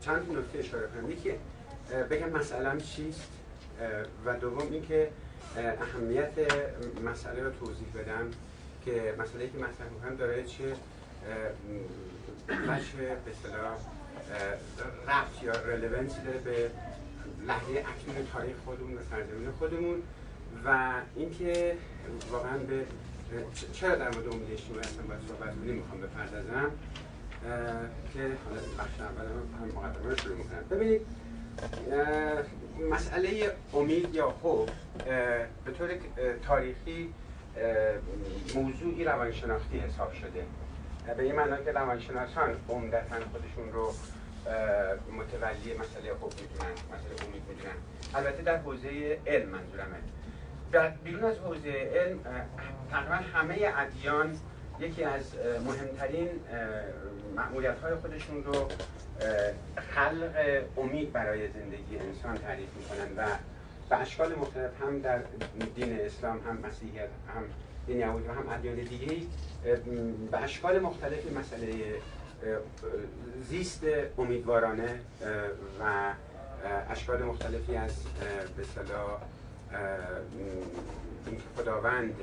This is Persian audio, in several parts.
چند نکته اشاره کنم. یکی بگم مسئله‌ام چیست و دوم اینکه اهمیت مسئله رو توضیح بدم که مسئله‌ای که مطرح می‌کنم داره چه وجه به اصطلاح ربط یا رلوانسی داره به لحظه اکنون تاریخ خودمون و سرزمین خودمون و اینکه واقعا به چرا در مورد امید اجتماعی اصلا باید صحبت کنیم میخوام بپردازم که حالا بخش اول هم مقدمه رو شروع میکنم. ببینید مسئله امید یا خوب به طور تاریخی موضوعی روانشناختی حساب شده، به این معنی که روانشناسان عمدتاً خودشون رو متولی مسئله خوب میدونن، مسئله امید میدونن. البته در حوزه علم منظورمه. بیرون از حوزه علم تقریبا همه ادیان یکی از مهمترین مأموریت‌های خودشون رو خلق امید برای زندگی انسان تعریف میکنن و به اشکال مختلف هم در دین اسلام، هم مسیحیت، هم دین یهودی و هم ادیان دیگه‌ای به اشکال مختلفی مسئله زیست امیدوارانه و اشکال مختلفی از به اصطلاح اینکه خداوند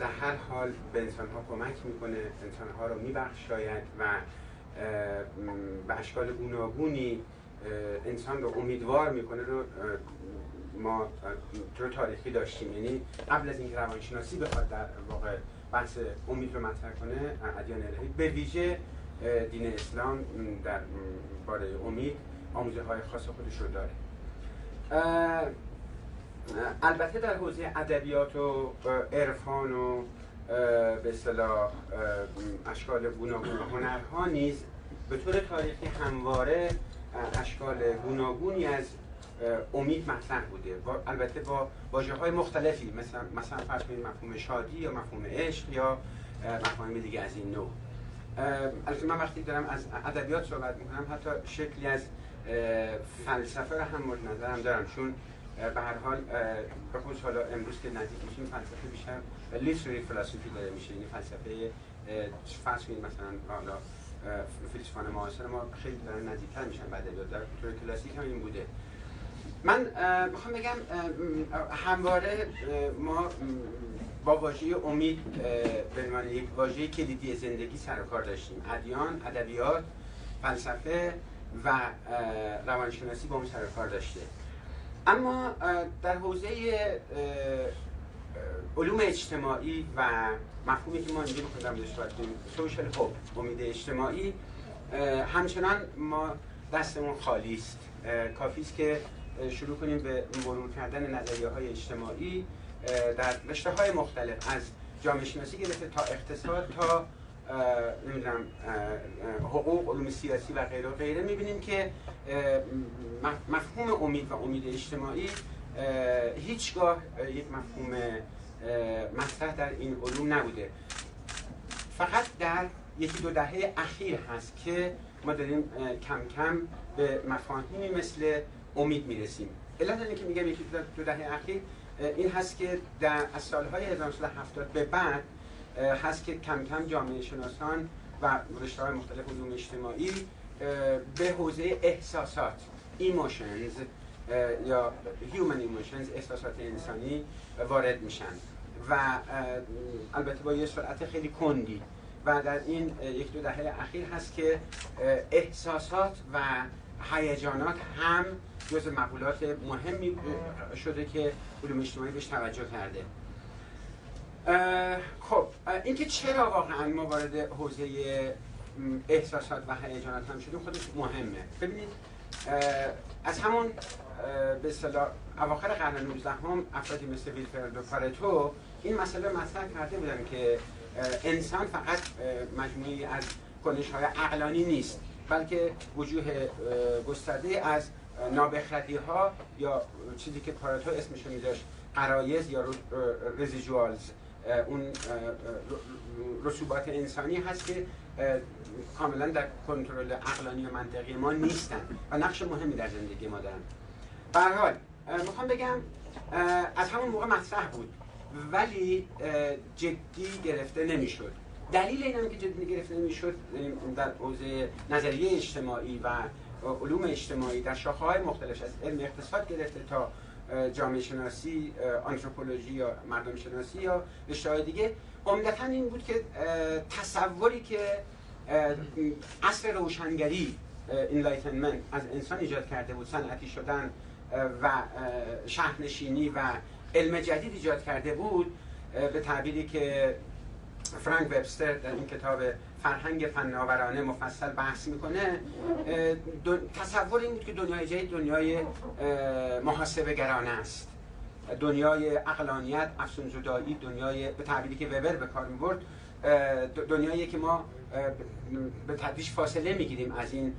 در هر حال به انسان‌ها کمک میکنه، انسان‌ها رو میبخشاید و به اشکال گوناگونی انسان رو امیدوار میکنه رو ما طور تاریخی داشتیم. یعنی قبل از اینکه روانشناسی بخواد در واقع بحث امید رو مطرح کنه، ادیان الهی به ویژه دین اسلام در باره امید آموزه‌های خاص خودش رو داره. البته در حوزه ادبیات و عرفان و به اصطلاح اشکال گوناگون هنرها نیز به طور تاریخی همواره اشکال گوناگونی از امید مطرح بوده، البته با واژه‌های مختلفی، مثلا فرض کنید مفهوم شادی یا مفهوم عشق یا مفاهیم دیگه از این نوع. البته من وقتی دارم از ادبیات صحبت می‌کنم حتی شکلی از فلسفه رو هم مورد نظرم دارم، چون به هر حال به خصوص حالا امروز که نزدیک میشیم فلسفه بیشتر لیترری فلسفی داره میشه، یعنی فلسفه فرض کنید مثلا حالا فیلسوفان معاصر ما خیلی دارن نزدیک‌تر میشن به ادبیات، در طور کلاسیک هم این بوده. من میخوام بگم همواره ما با واژه امید به عنوان یک واژه کلیدی زندگی سر و کار داشتیم. ادیان، ادبیات، فلسفه و روانشناسی با اون سر و کار داشته. اما در حوزه علوم اجتماعی و مفهومی که ما اینجا می‌خوایم بهش صحبت کنیم، سوشال هوپ، امید اجتماعی، همچنان ما دستمون خالی است. کافی است که شروع کنیم به مرور کردن نظریه‌های اجتماعی در رشته‌های مختلف، از جامعه شناسی گرفته تا اقتصاد تا نمیدونم حقوق، علوم سیاسی و غیره و غیره، می‌بینیم که مفهوم امید و امید اجتماعی هیچگاه یک مفهوم مطرح در این علوم نبوده. فقط در یکی دو دهه اخیر هست که ما داریم کم کم به مفاهیمی مثل امید میرسیم. علت اینه که میگم یکی دو دهه اخیر این هست که از سالهای 1970 به بعد هست که کم کم جامعه شناسان و رشته‌های مختلف علوم اجتماعی به حوزه احساسات، ایموشنز یا هیومن ایموشنز، احساسات انسانی وارد میشن و البته با یه سرعت خیلی کندی و در این یک دو دهه اخیر هست که احساسات و هیجانات هم جزو مقولات مهمی شده که علوم اجتماعی بهش توجه کرده. خب اینکه چرا واقعا ما وارد حوزه احساسات و هیجانات هم شدیم خودش مهمه. ببینید از همون به اصطلاح اواخر قرن 19 افرادی مثل ویلفرد و پارتو این مسئله مطرح کرده بودن که انسان فقط مجموعی از کنش‌های عقلانی نیست، بلکه وجوه گسترده از نابخردی‌ها یا چیزی که پارتو اسمش رو می‌ذاشت غرایز یا رزیجوالز، اون رسوبات انسانی هست که کاملا در کنترل عقلانی و منطقی ما نیستن و نقش مهمی در زندگی ما دارن. به هر حال میخوام بگم از همون موقع مطرح بود ولی جدی گرفته نمیشد. دلیل این هم که جدی گرفته نمیشد در حوزه نظریه اجتماعی و علوم اجتماعی در شاخه‌های مختلف از علم اقتصاد گرفته تا جامعه شناسی، آنتروپولوژی یا مردم شناسی یا رشته‌های دیگه، عمدتاً این بود که تصوری که عصر روشنگری انلایتنمنت از انسان ایجاد کرده بود، صنعتی شدن و شهرنشینی و علم جدید ایجاد کرده بود، به تعبیری که فرانک وبستر در این کتاب فرهنگ فناورانه مفصل بحث میکنه، تصور این بود که دنیای جدید دنیای محاسبه گرانه است، دنیای عقلانیت، افسون‌زدایی، دنیای به تعبیری که وبر به کار میبرد، دنیایی که ما به تدریج فاصله میگیریم از این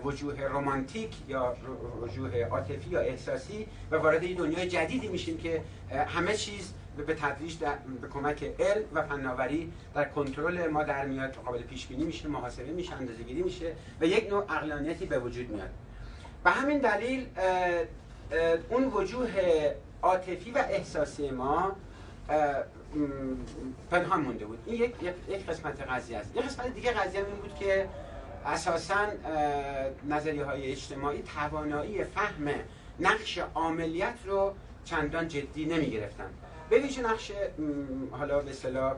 وجوه رمانتیک یا وجوه عاطفی یا احساسی و وارد این دنیای جدیدی میشیم که همه چیز به تدریج به کمک علم و فناوری در کنترل ما در میاد، قابل پیش بینی میشه، محاسبه میشه، اندازه‌گیری میشه و یک نوع عقلانیتی به وجود میاد. به همین دلیل اون وجوه عاطفی و احساسی ما پنهان مونده بود. این یک قسمت قضیه است. یک قسمت دیگه قضیه این بود که اساساً نظریه‌های اجتماعی توانایی فهم نقش عاملیت رو چندان جدی نمی‌گرفتن. به ویژه نقش حالا به اصطلاح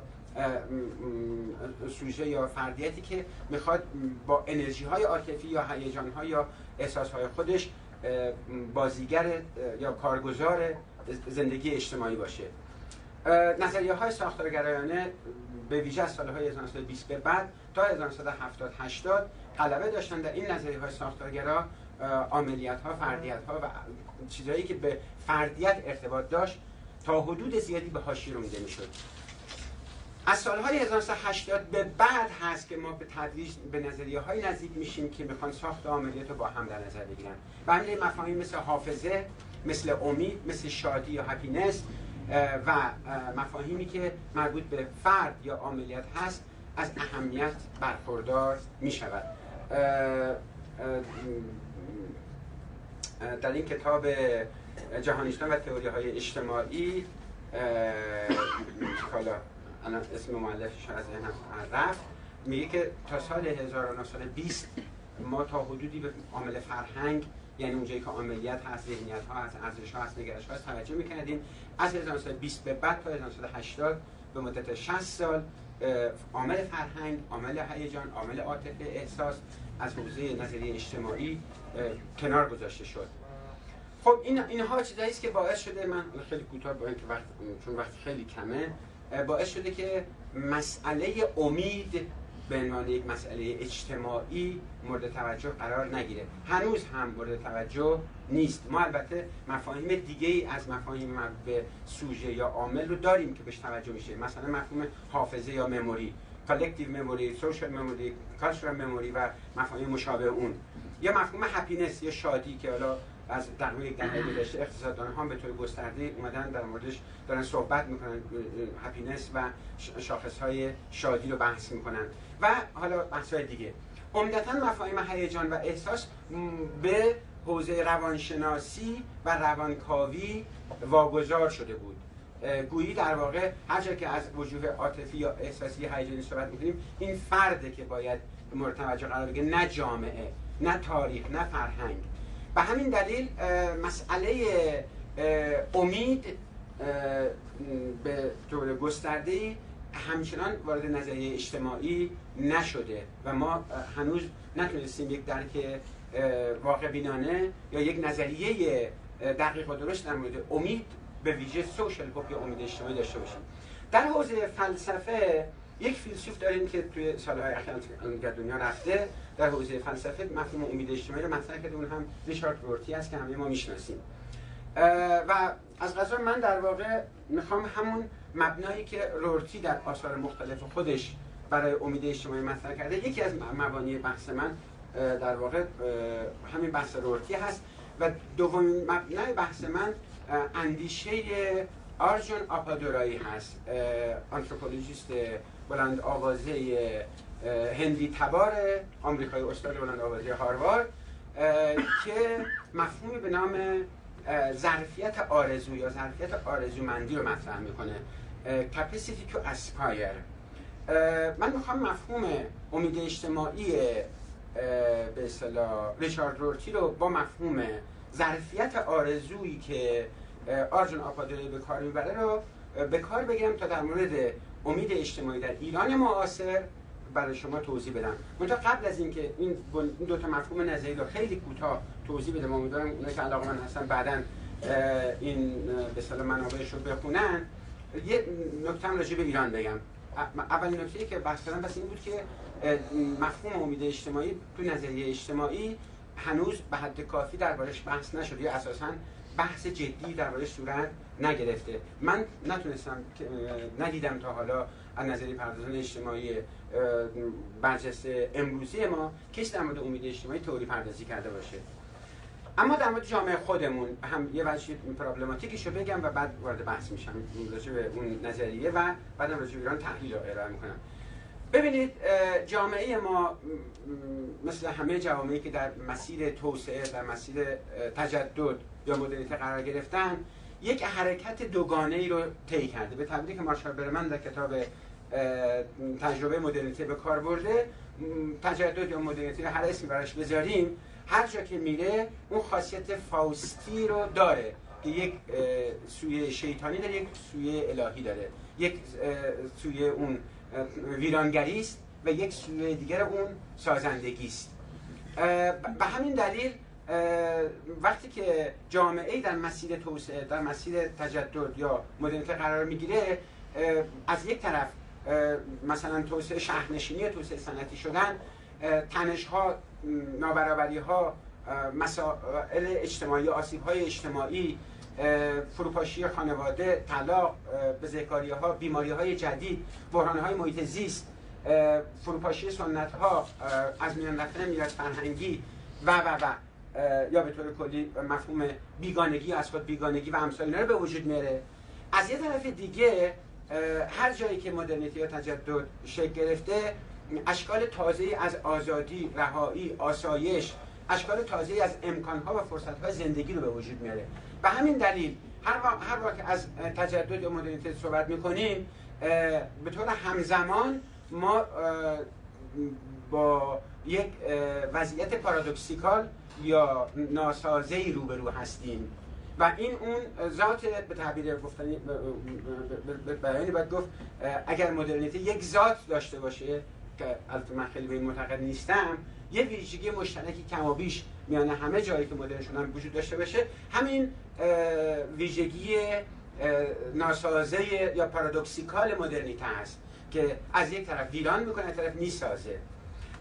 سوژه یا فردیتی که میخواد با انرژی‌های عاطفی یا هیجان‌ها یا احساس‌های خودش بازیگر یا کارگزار زندگی اجتماعی باشه. نظریه‌های ساختارگرایانه به ویژه از سال‌های 1920 به بعد تا 1970-80 غلبه داشتن در این نظریه‌های ساختارگرا. عملیات‌ها، فردیت‌ها و چیزایی که به فردیت ارتباط داشت تا حدود زیادی به حاشیه رانده می‌شد. از سال‌های 1980 به بعد هست که ما به تدریج به نظریه‌های نزدیک میشیم که میخوان ساخت عملیات رو با هم در نظر بگیرن. و همین مفاهیم مثل حافظه، مثل امید، مثل شادی یا هپینس و مفاهیمی که مربوط به فرد یا عملیات هست از اهمیت برخوردار می‌شود. در این کتاب جهانی‌شناسی و تئوری‌های اجتماعی حالا الان اسم مؤلفش از ذهنم رفت، میگه که تا سال 1920 ما تا حدودی به عامل فرهنگ، یعنی اونجایی که عملیات هست، ذهنیت ها هست، ارزش ها هست، نگرش ها هست توجه میکردیم. از 1920 به بعد تا 1980 به مدت 60 سال عامل فرهنگ، عامل هیجان، عامل عاطفه، احساس از حوزه نظریه اجتماعی کنار گذاشته شد. خب اینها چیزایی است که باعث شده، من خیلی کوتاه با اینکه چون وقت خیلی کمه، باعث شده که مسئله امید به عنوان یک مسئله اجتماعی مورد توجه قرار نگیره. هنوز هم مورد توجه نیست. ما البته مفاهیم دیگه‌ای از مفاهیم مربوط به سوژه یا عامل رو داریم که بهش توجه میشه، مثلا مفهوم حافظه یا مموری، کالکتیو مموری، سوشال مموری، کالچورال مموری و مفاهیم مشابه اون، یا مفهوم هپینس یا شادی که حالا از در یک دهه گذشته اقتصاددانان هم به طور گسترده اومدن در موردش دارن صحبت میکنن، هپینس و شاخصهای شادی رو بحث میکنن و حالا بحث‌های دیگه. عمدتاً مفاهیم هیجان و احساس به حوزه روانشناسی و روانکاوی واگذار شده بود. گویی در واقع هر جا که از وجوه عاطفی یا احساسی هیجانی صحبت میکنیم، این فرده که باید مورد توجه قرار بگیره، نه جامعه، نه تاریخ، نه فرهنگ. به همین دلیل مسئله امید به طور گسترده‌ای همچنان وارد نظریه اجتماعی نشده و ما هنوز نتونستیم یک درک واقع بینانه یا یک نظریه دقیق و درست در مورد امید به ویژه سوشال هوپ یا امید اجتماعی داشته باشیم. در حوزه فلسفه یک فیلسوف داریم که توی سالهای اخیر در دنیا رفته، در حوزه فلسفه مفهوم امید اجتماعی رو مطرح کرده، اون هم ریچارد رورتی است که همه ما میشناسیم. و از قضا من در واقع میخوام همون مبنایی که رورتی در آثار مختلف خودش برای امید اجتماعی مطرح کرده، یکی از مبانی بحث من در واقع همین بحث رورتی هست و دومین مبنای بحث من اندیشه آرجون آپادورایی هست، آنتروپولوژیست بلند آوازه هنری تبار آمریکایی، استاد بلند آوازه هاروارد، که مفهومی به نام ظرفیت آرزو یا ظرفیت آرزومندی رو مطرح میکنه، capacity to aspire. من میخوام مفهوم امید اجتماعی به اصطلاح ریچارد رورتی رو با مفهوم ظرفیت آرزویی که آرجون آپادوری به کار میبره رو به کار بگیرم تا در مورد امید اجتماعی در ایران معاصر برای شما توضیح بدم. منتها قبل از اینکه این دو تا مفهوم نظری رو خیلی کوتاه توضیح بدم، امیدوارم اونایی که علاقه‌مند هستن بعداً این به اصطلاح منابعش رو بخونن. یه نکته راجع به ایران بگم. اولین نکته‌ای که بحث کردم بس این بود که مفهوم امید اجتماعی تو نظریه اجتماعی هنوز به حد کافی دربارش بحث نشده یا اساساً بحث جدی دربارش صورت نگرفته. من ندیدم تا حالا از نظریه پردازان اجتماعی برجسته امروزی ما کسی در مورد امید اجتماعی تئوری پردازی کرده باشه. اما در مورد جامعه خودمون هم یه وجه پرابلماتیکیشو بگم و بعد وارد بحث میشم راجع به اون نظریه و بعدم راجع به ایران تحلیل رو ارائه میکنم. ببینید جامعه ما مثل همه جوامعی که در مسیر توسعه، در مسیر تجدد یا مدرنیته قرار گرفتن، یک حرکت دوگانه‌ای رو طی کرده. به تعبیری که مارشال برمن در کتاب تجربه مدرنیته به کار برده، تجدد یا مدرنیته رو هر اسمی براش بذاریم، هر جا که میره اون خاصیت فاوستی رو داره که یک سوی شیطانی داره، یک سوی الهی داره، یک سوی اون ویرانگری است و یک سوی دیگر اون سازندگی است. به همین دلیل وقتی که جامعه در مسیر توسعه، در مسیر تجدد یا مدرنیته قرار میگیره، از یک طرف مثلا توسعه شهرنشینی، توسعه صنعتی شدن، تنش‌ها، نابرابری‌ها، مسائل اجتماعی، آسیب‌های اجتماعی، فروپاشی خانواده، طلاق، بزهکاری‌ها، بیماری‌های جدید، بحران‌های محیط زیست، فروپاشی سنت‌ها، از میان رفتن میراث فرهنگی و یا به طور کلی مفهوم بیگانگی، از خود بیگانگی و امثال اینا رو به وجود میاره. از یه طرف دیگه هر جایی که مدرنیته یا تجدد شکل گرفته، اشکال تازه‌ای از آزادی، رهایی، آسایش، اشکال تازه‌ای از امکان‌ها و فرصت‌های زندگی رو به وجود میاره. به همین دلیل هر وقت از تجدد یا مدرنیته صحبت می‌کنیم، به طور همزمان ما با یک وضعیت پارادوکسیکال یا ناسازه‌ای روبرو هستیم و این اون ذات به تعبیر گفتنی بیانی باید گفت اگر مدرنیته یک ذات داشته باشه که البته من خیلی به این معتقد نیستم، یه ویژگی مشترکی کمابیش میان همه جایی که مدرن شدن وجود داشته باشه، همین ویژگی ناسازه یا پارادوکسیکال مدرنیته هست که از یک طرف ویران میکنه، از طرف میسازه.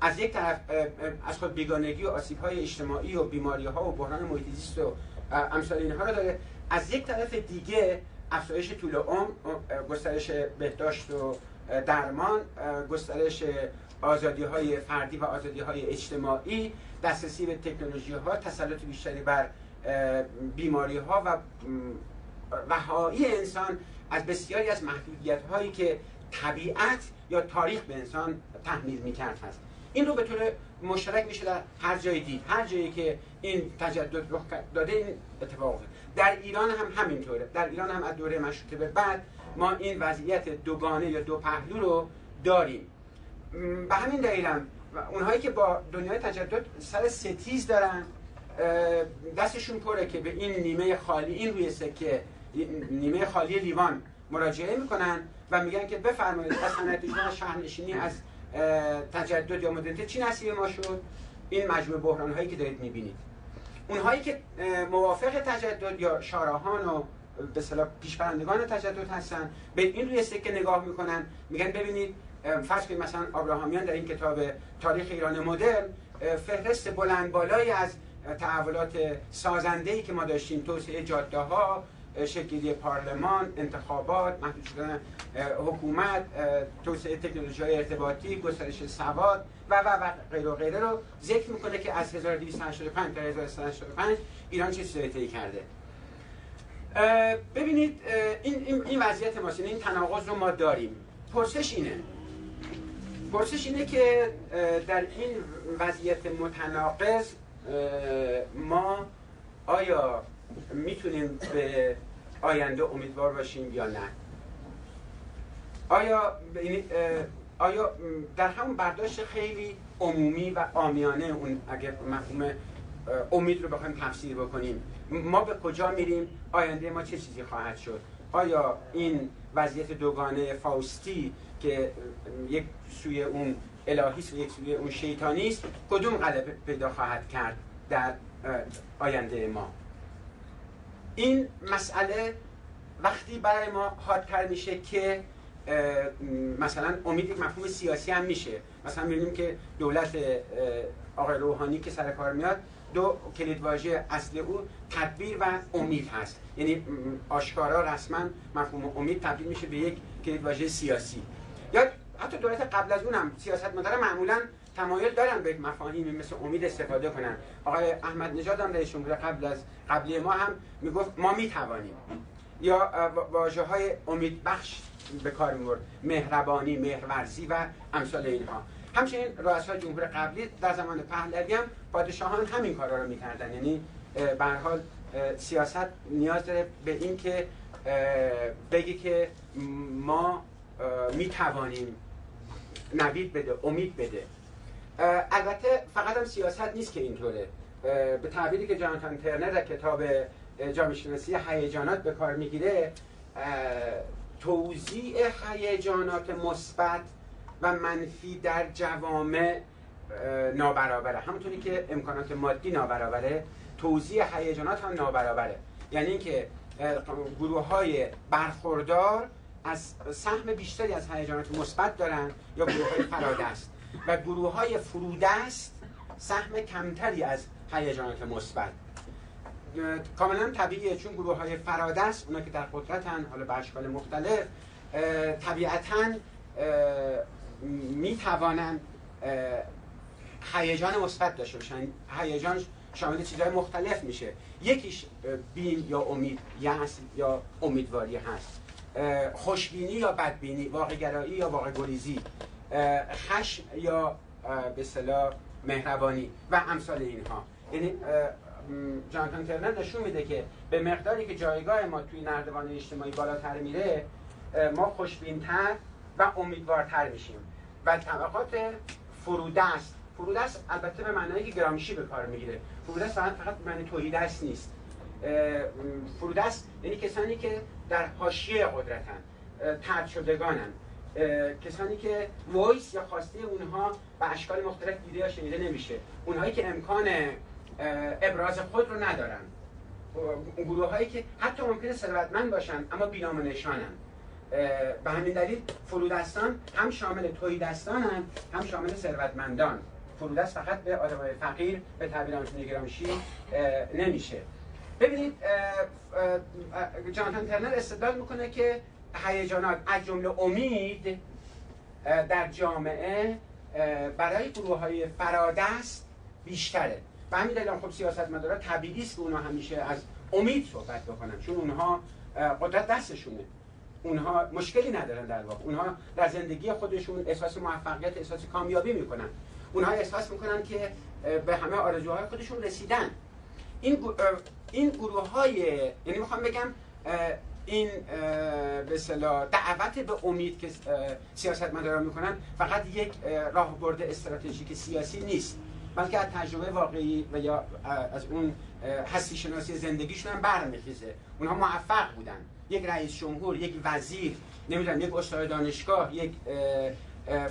از یک طرف از خود بیگانگی و آسیب‌های اجتماعی و بیماری‌ها و بحران محیط زیست و امثال اینها رو داره. از یک طرف دیگه افزایش طول عمر، گسترش بهداشت و درمان، گسترش آزادی‌های فردی و آزادی‌های اجتماعی، دسترسی به تکنولوژی‌ها، تسلط بیشتری بر بیماری‌ها و رهایی انسان از بسیاری از محدودیت‌هایی که طبیعت یا تاریخ به انسان تحمیل می‌کرد هست. این رو به طور مشترک میشه در هر جای دید. هر جایی که این تجدد رخ داده این اتفاق افتاد. در ایران هم همینطوره. در ایران هم از دوره مشروطه به بعد ما این وضعیت دوگانه یا دو پهلو رو داریم. به همین دلیل هم اونهایی که با دنیای تجدد سر ستیز دارن، دستشون پره که به این نیمه خالی، این روی سکه نیمه خالی لیوان مراجعه میکنن و میگن که بفرمایید از صنعتی شدن شهرنشینی، از تجدد یا مدرنیته چی نصیب ما شد؟ این مجموعه بحران هایی که دارید میبینید. اونهایی که موافق تجدد یا شاراهان و به اصطلاح پیشبرندگان تجدد هستن، به این روی سکه نگاه میکنن، میگن ببینید فرض کنید مثلا آبراهامیان در این کتاب تاریخ ایران مدرن فهرست بلند بالایی از تحولات سازنده‌ای که ما داشتیم، توسعه جاده‌ها، شکلی پارلمان، انتخابات، محدود شدن حکومت، توسعه تکنولوژی‌های ارتباطی، گسترش سواد و غیره و غیره رو ذکر میکنه که از 1285 تا 1385 ایران چه چیزی طی کرده. ببینید این وضعیت ماست، این تناقض رو ما داریم. پرسش اینه که در این وضعیت متناقض ما آیا میتونیم به آینده امیدوار باشیم یا نه؟ آیا در همون برداشت خیلی عمومی و عامیانه اون اگر مفهوم امید رو بخوایم تفسیر بکنیم، ما به کجا میریم؟ آینده ما چه چیزی خواهد شد؟ آیا این وضعیت دوگانه فاوستی که یک سوی اون الهی است و یک سوی اون شیطانی است، کدوم غلبه پیدا خواهد کرد در آینده ما؟ این مسئله وقتی برای ما حادتر میشه که مثلا امید یک مفهوم سیاسی هم میشه. مثلا می‌بینیم که دولت آقای روحانی که سر کار میاد، دو کلیدواژه اصل او تدبیر و امید هست. یعنی آشکارا رسما مفهوم امید تبدیل میشه به یک کلیدواژه سیاسی. یا حتی دولت قبل از اونم سیاستمدارا معمولا تمایل دارن به مفاهیمی مثل امید استفاده کنن. آقای احمد نژاد هم رئیس جمهور قبلی ما هم میگفت ما میتوانیم. یا واژه‌های امید بخش به کار می‌برد، مهربانی، مهرورزی و امثال اینها. همچنین رؤسای جمهور قبلی در زمان پهلوی هم پادشاهان همین کارا رو می‌کردن. یعنی به هر حال سیاست نیاز داره به این که بگی که ما می‌توانیم، نوید بده، امید بده. البته فقط هم سیاست نیست که اینطوره. به تعبیری که جاناتان ترنر در کتاب جامعه شناسی هیجانات به کار میگیره، توزیع هیجانات مثبت و منفی در جوامع نابرابره. همونطوری که امکانات مادی نابرابره، توزیع هیجانات هم نابرابره. یعنی اینکه گروه‌های برخوردار از سهم بیشتری از هیجانات مثبت دارن یا گروه‌های فرادست، و گروه‌های فرودست سهم کمتری از هیجانات مثبت. کاملا طبیعیه، چون گروه‌های فرادست، اونا که در قدرتن، حالا به اشکال مختلف، طبیعتاً میتوانن هیجان مثبت داشته باشن. هیجان شامل چیزهای مختلف میشه. یکیش بیم یا امید، یأس یا امیدواری هست، خوشبینی یا بدبینی، واقع‌گرایی یا واقع‌گریزی، خشم یا به اصطلاح مهربانی و امثال اینها. یعنی جاناتان ترنر نشون میده که به مقداری که جایگاه ما توی نردبان اجتماعی بالاتر میره، ما خوشبین‌تر و امیدوارتر میشیم. و طبقات فرودست البته به معنایی که گرامشی به کار میگیره. فرودست فقط به معنی توحیدست نیست. فرودست یعنی کسانی که در حاشیه قدرتن، طرد شدگانن، کسانی که وایس یا خواسته اونها به اشکال مختلف دیده یا شنیده نمیشه، اونهایی که امکان ابراز خود رو ندارن، گروه هایی که حتی ممکنه ثروتمند باشن اما بی‌نام و نشانن. به همین دلیل فرودستان هم شامل توحیدستانن هم شامل ثروتمندان. فرودست فقط به آدمای فقیر به تعبیر آنتونی گرامشی نمیشه. ببینید جاناتان ترنر استدلال میکنه که هیجانات از جمله امید در جامعه برای گروه‌های فرادست بیشتره. به همین دلیل خب سیاستمدارا طبیعی است که اونها همیشه از امید صحبت بکنن، چون اونها قدرت دستشونه، اونها مشکلی ندارن. در واقع اونها در زندگی خودشون احساس موفقیت، احساس کامیابی میکنن. اونها احساس میکنن که به همه آرزوهای خودشون رسیدن. این گروه‌های، یعنی میخوام بگم این به اصطلاح دعوت به امید که سیاستمداران میکنن فقط یک راهبرد استراتژیک سیاسی نیست، بلکه از تجربه واقعی و یا از اون هستی شناسی زندگیشون هم برمیخیزه. اونها موفق بودن، یک رئیس جمهور، یک وزیر، نمیدونم یک استاد دانشگاه، یک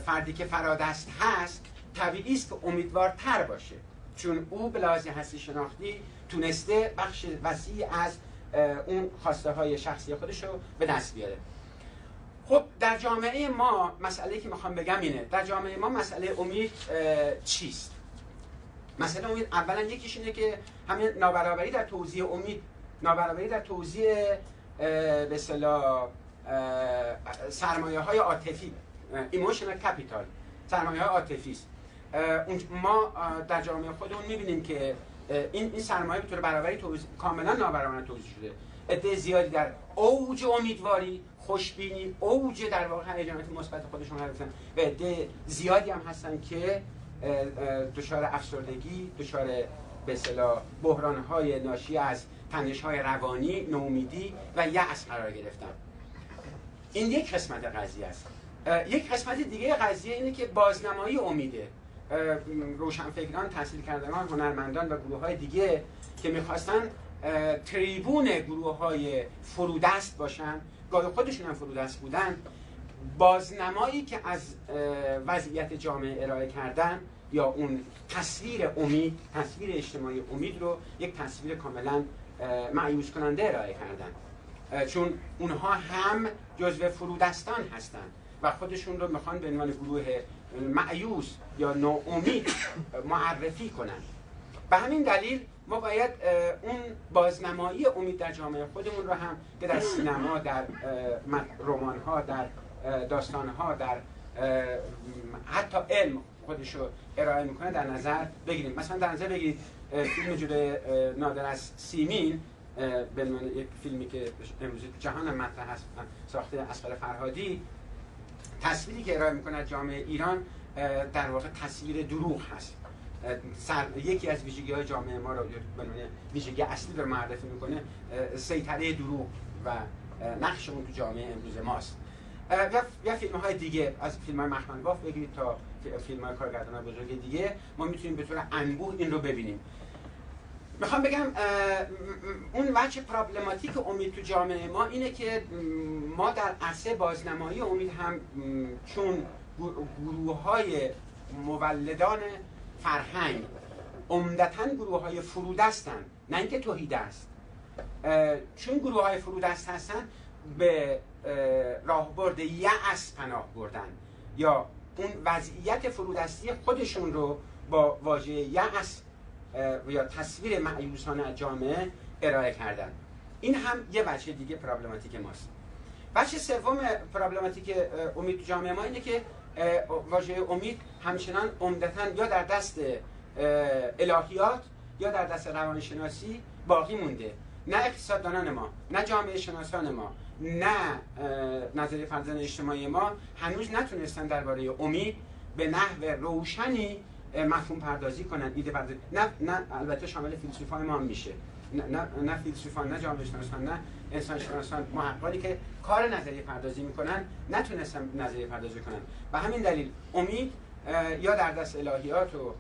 فردی که فرادست هست، طبیعی است که امیدوارتر باشه، چون او به لحاظ هستی شناختی تونسته بخش وسیع از اون خواسته های شخصی خودش رو به دست بیاره. خب در جامعه ما مسئله که میخوام بگم اینه، در جامعه ما مسئله امید چیست؟ مسئله امید اولا یکیش اینه که همین نابرابری در توزیع امید، نابرابری در توزیع به اصطلاح سرمایه‌های عاطفی، ایموشنال کپیتال، سرمایه‌های عاطفی است. ما در جامعه خودمون می‌بینیم که این سرمایه به طور برابری کاملا نابرابرانه توزیع شده. عده زیادی در اوج امیدواری، خوشبینی، اوج در واقع هیجانات مثبت خودشون قرار گرفتن و عده زیادی هم هستن که دچار افسردگی، دچار به اصطلاح بحران‌های ناشی از تنش‌های روانی، نومیدی و یأس قرار گرفتن. این یک قسمت قضیه است. یک قسمت دیگه قضیه اینه که بازنمایی امیده. روشنفکران، تحصیل کردگان، هنرمندان و گروه های دیگه که میخواستن تریبون گروه های فرودست باشن، گاهی خودشون هم فرودست بودن، بازنمایی که از وضعیت جامعه ارائه کردن یا اون تصویر امید، تصویر اجتماعی امید رو یک تصویر کاملا مایوس کننده ارائه کردن، چون اونها هم جزو فرودستان هستن و خودشون رو میخوان به عنوان گروه مایوس یا ناامید معرفی کنن. به همین دلیل ما باید اون بازنمایی امید در جامعه خودمون رو هم که در سینما، در رمان‌ها، در داستان‌ها، در حتی علم خودش رو ارائه میکنه در نظر بگیریم. مثلا در نظر بگیرید فیلم جلوی نادر از سیمین، به عنوان یک فیلمی که امروز جهان مطرح هست، ساخته اصغر فرهادی، تصویری که ارائه میکنه از جامعه ایران در واقع تصویر دروغ هست. یکی از ویژگی‌های جامعه ما رو به عنوان ویژگی اصلی رو معرفی میکنه، سیطره دروغ و نقش اون تو جامعه امروز ماست. یا فیلم‌های دیگه، از فیلم‌های مخمل باف بگیرید تا فیلم‌های کارگردان‌های بزرگ دیگه، ما میتونیم به طور انبوه این رو ببینیم. میخوام بگم اون وجه پرابلماتیک امید تو جامعه ما اینه که ما در عرصه بازنمایی امید هم چون گروه‌های مولدان فرهنگ عمدتاً گروه‌های فرودستن، نه اینکه توحیدست، چون گروه‌های فرودست هستن به راهبرد یأس پناه بردن یا اون وضعیت فرودستی خودشون رو با واژه یأس یا تصویر مایوسانه از جامعه ارائه کردن. این هم یه وجه دیگه پرابلماتیک ماست. وجه سوم پرابلماتیک امید تو جامعه ما اینه که واژه امید همچنان عمدتاً یا در دست الهیات یا در دست روانشناسی باقی مونده. نه اقتصاددانان ما، نه جامعه شناسان ما، نه نظریه پردازان اجتماعی ما هنوز نتونستن درباره امید به نحو روشنی مفهوم پردازی کنن، ایده پردازی. نه البته شامل فیلسوفان ما هم میشه، نه فیلسوفان، نه جامعه شناسان، نه انسان شناسان، محققانی که کار نظریه پردازی میکنن نتونستن نظریه پردازی کنن. به همین دلیل امید یا در دست الهیات و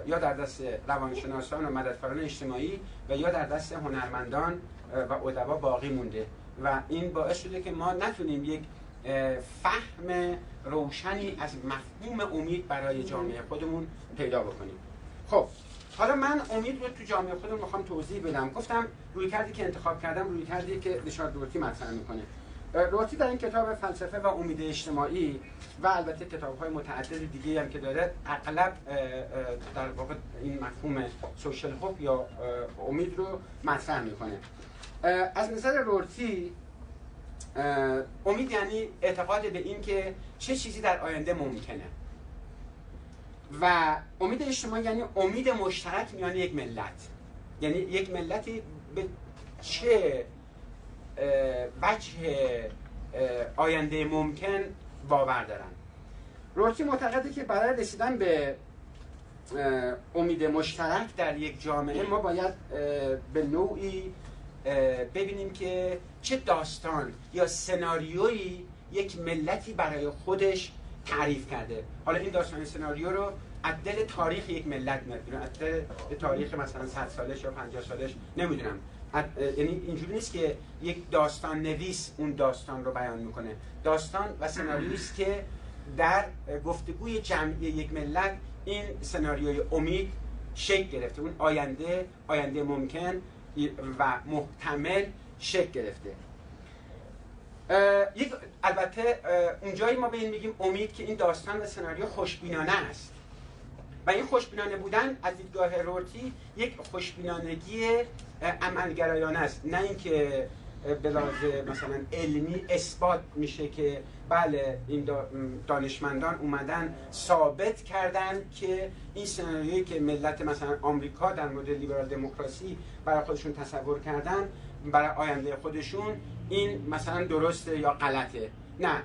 یا در دست روانشناسان و مددکاران اجتماعی و یا در دست هنرمندان و ادبا باقی مونده و این باعث شده که ما نتونیم یک فهم روشنی از مفهوم امید برای جامعه خودمون پیدا بکنیم. خب حالا من امید رو تو جامعه خودمون میخوام توضیح بدم. گفتم رویکردی که انتخاب کردم رویکردی که رشارد رورتی مطرح میکنه. رورتی در این کتاب فلسفه و امید اجتماعی و البته کتاب‌های متعدد دیگه هم که داره اغلب در واقع این مفهوم سوشال هوپ یا امید رو مطرح میکنه. از نظر رورتی امید یعنی اعتقاد به این که چه چیزی در آینده ممکنه و امید اجتماعی یعنی امید مشترک میان یک ملت، یعنی یک ملتی به چه وجه آینده ممکن باور دارن. رورتی معتقده که برای رسیدن به امید مشترک در یک جامعه ما باید به نوعی ببینیم که چه داستان یا سناریویی یک ملتی برای خودش تعریف کرده. حالا این داستان سناریو رو از دل تاریخ یک ملت نمیدونم، از دل تاریخ مثلا 100 سالش یا 50 سالش نمیدونم، یعنی اینجوری نیست که یک داستان نویس اون داستان رو بیان میکنه. داستان و سناریویی است که در گفتگوی جمعی یک ملت این سناریوی امید شکل گرفته، اون آینده ممکن و محتمل شکل گرفته. البته اونجایی ما به این میگیم امید که این داستان و سناریو خوشبینانه است و این خوشبینانه بودن از دیدگاه رورتی یک خوشبینانگی عملگرایانه است، نه اینکه به لحاظ مثلا علمی اثبات میشه که بله این دانشمندان اومدن ثابت کردن که این سناریویی که ملت مثلا آمریکا در مورد لیبرال دموکراسی برای خودشون تصور کردن برای آینده خودشون این مثلا درسته یا غلطه. نه،